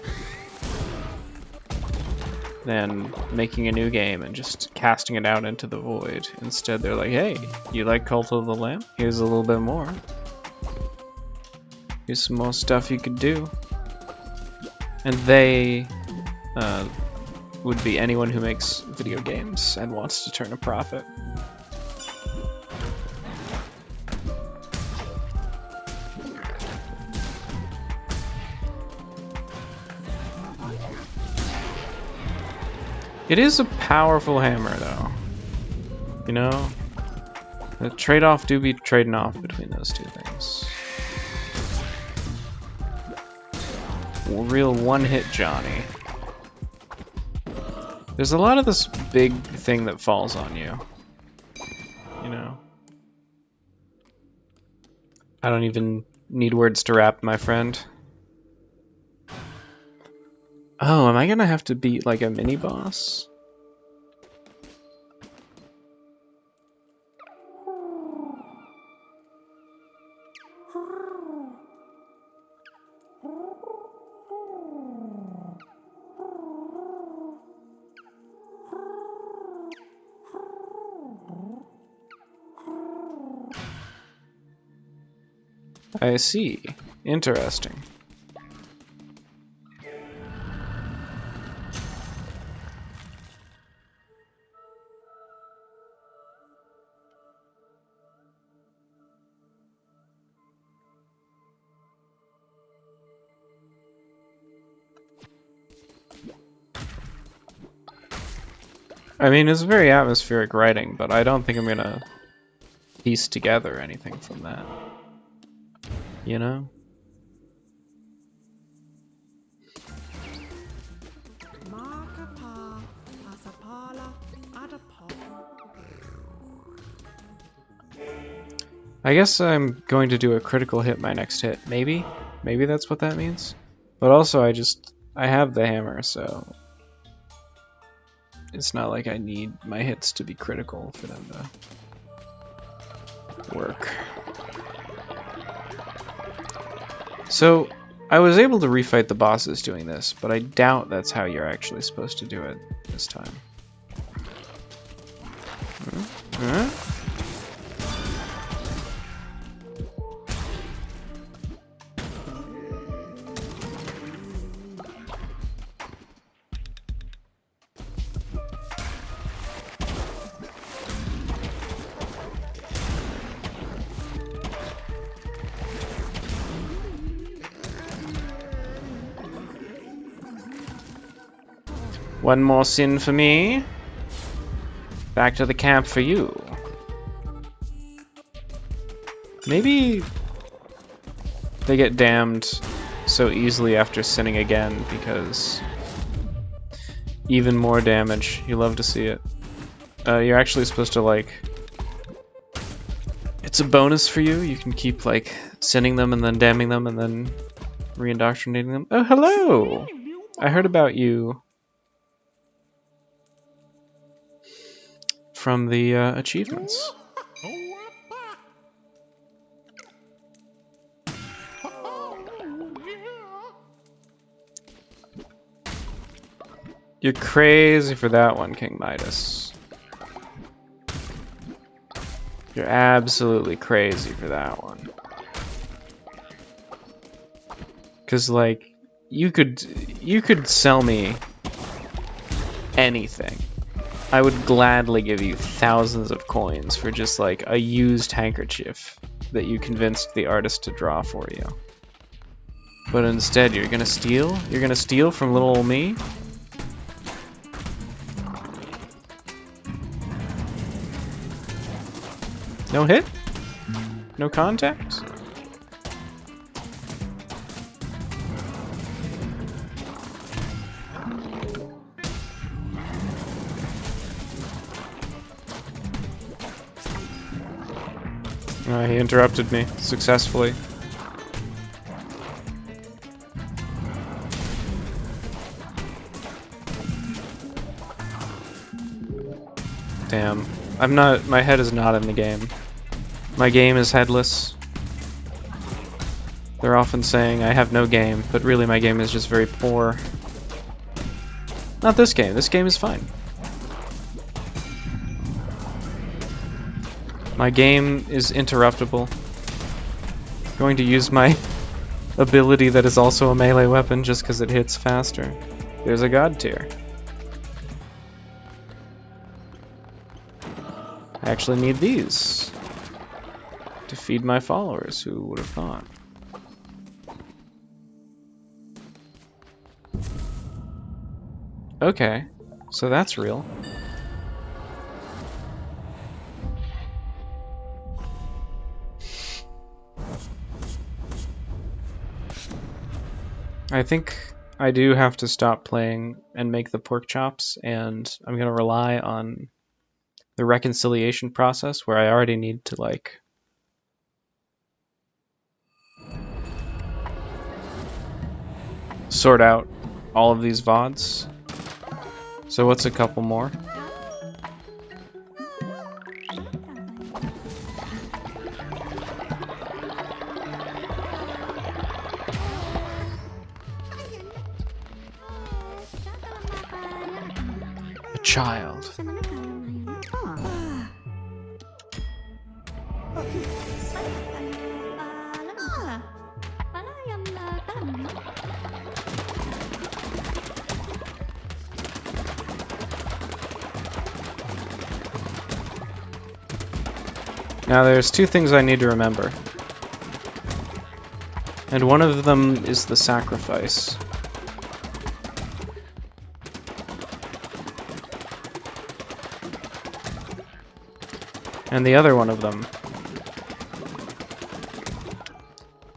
than making a new game and just casting it out into the void. Instead, they're like, hey, you like Cult of the Lamb? Here's a little bit more. Here's some more stuff you could do. And they would be anyone who makes video games and wants to turn a profit. It is a powerful hammer, though. You know? The trade-off do be trading off between those two things. Real one-hit Johnny. There's a lot of this big thing that falls on you. You know? I don't even need words to wrap, my friend. Oh, am I gonna have to beat like a mini-boss? I see. Interesting. I mean, it's very atmospheric writing, but I don't think I'm gonna piece together anything from that. You know? I guess I'm going to do a critical hit my next hit. Maybe? Maybe that's what that means? But also, I have the hammer, so... It's not like I need my hits to be critical for them to work. So, I was able to refight the bosses doing this, but I doubt that's how you're actually supposed to do it this time. Huh? One more sin for me. Back to the camp for you. Maybe they get damned so easily after sinning again because even more damage. You love to see it. You're actually supposed to like... It's a bonus for you. You can keep like sinning them and then damning them and then re-indoctrinating them. Oh, hello! I heard about you from the achievements. You're crazy for that one, King Midas. You're absolutely crazy for that one. Cause like, you could sell me anything. I would gladly give you thousands of coins for just like a used handkerchief that you convinced the artist to draw for you. But instead, you're gonna steal? You're gonna steal from little old me? No hit? No contact? He interrupted me successfully. Damn. My head is not in the game. My game is headless. They're often saying I have no game, but really my game is just very poor. Not this game. This game is fine. My game is interruptible. I'm going to use my ability that is also a melee weapon just because it hits faster. There's a god tier. I actually need these to feed my followers, who would have thought? Okay, so that's real. I think I do have to stop playing and make the pork chops, and I'm gonna rely on the reconciliation process where I already need to like sort out all of these VODs. So what's a couple more? A child. Now there's two things I need to remember. And one of them is the sacrifice. And the other one of them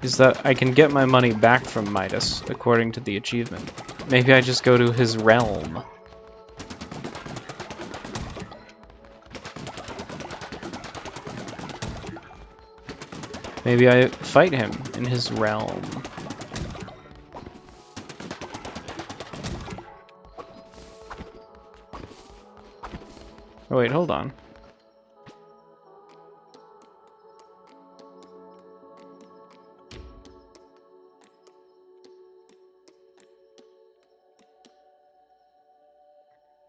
is that I can get my money back from Midas, according to the achievement. Maybe I just go to his realm. Maybe I fight him in his realm. Oh wait, hold on.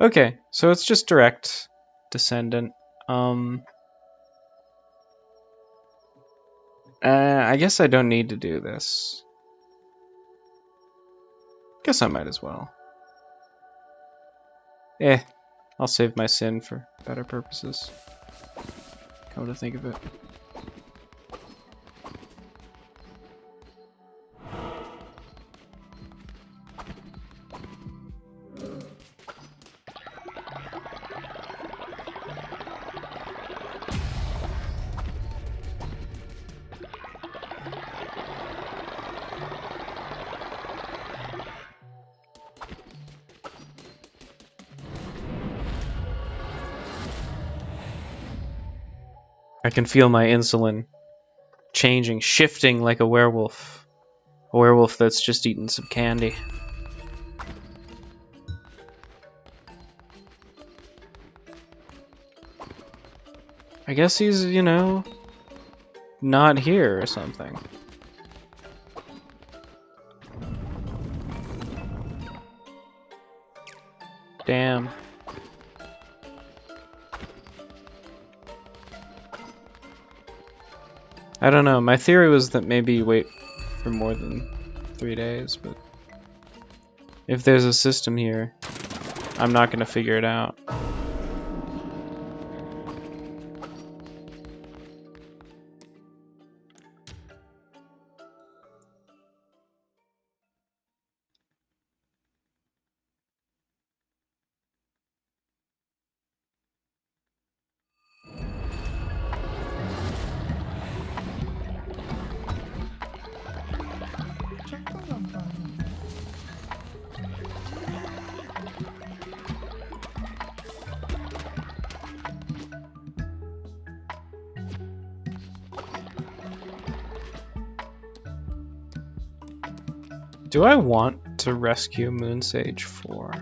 Okay, so it's just direct descendant. I guess I don't need to do this. Guess I might as well. I'll save my sin for better purposes. Come to think of it. I can feel my insulin changing, shifting like a werewolf. A werewolf that's just eaten some candy. I guess he's, not here or something. Damn. I don't know. My theory was that maybe you wait for more than 3 days, but if there's a system here, I'm not gonna figure it out. Do I want to rescue Moonsage 4?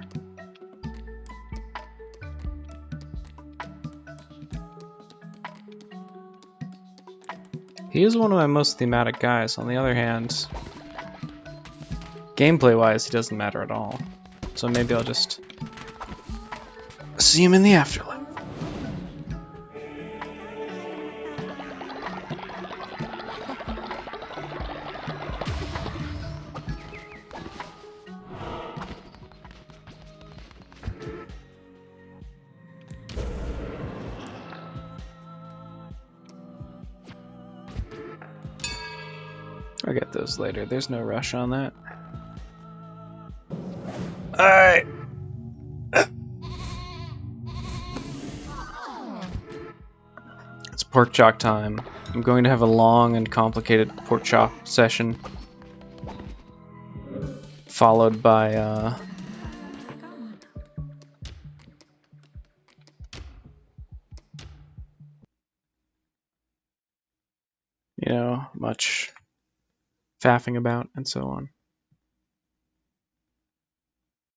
He is one of my most thematic guys. On the other hand, gameplay-wise, he doesn't matter at all. So maybe I'll just see him in the afterlife. I'll get those later. There's no rush on that. Alright. It's pork chop time. I'm going to have a long and complicated pork chop session. Followed by, much faffing about and so on.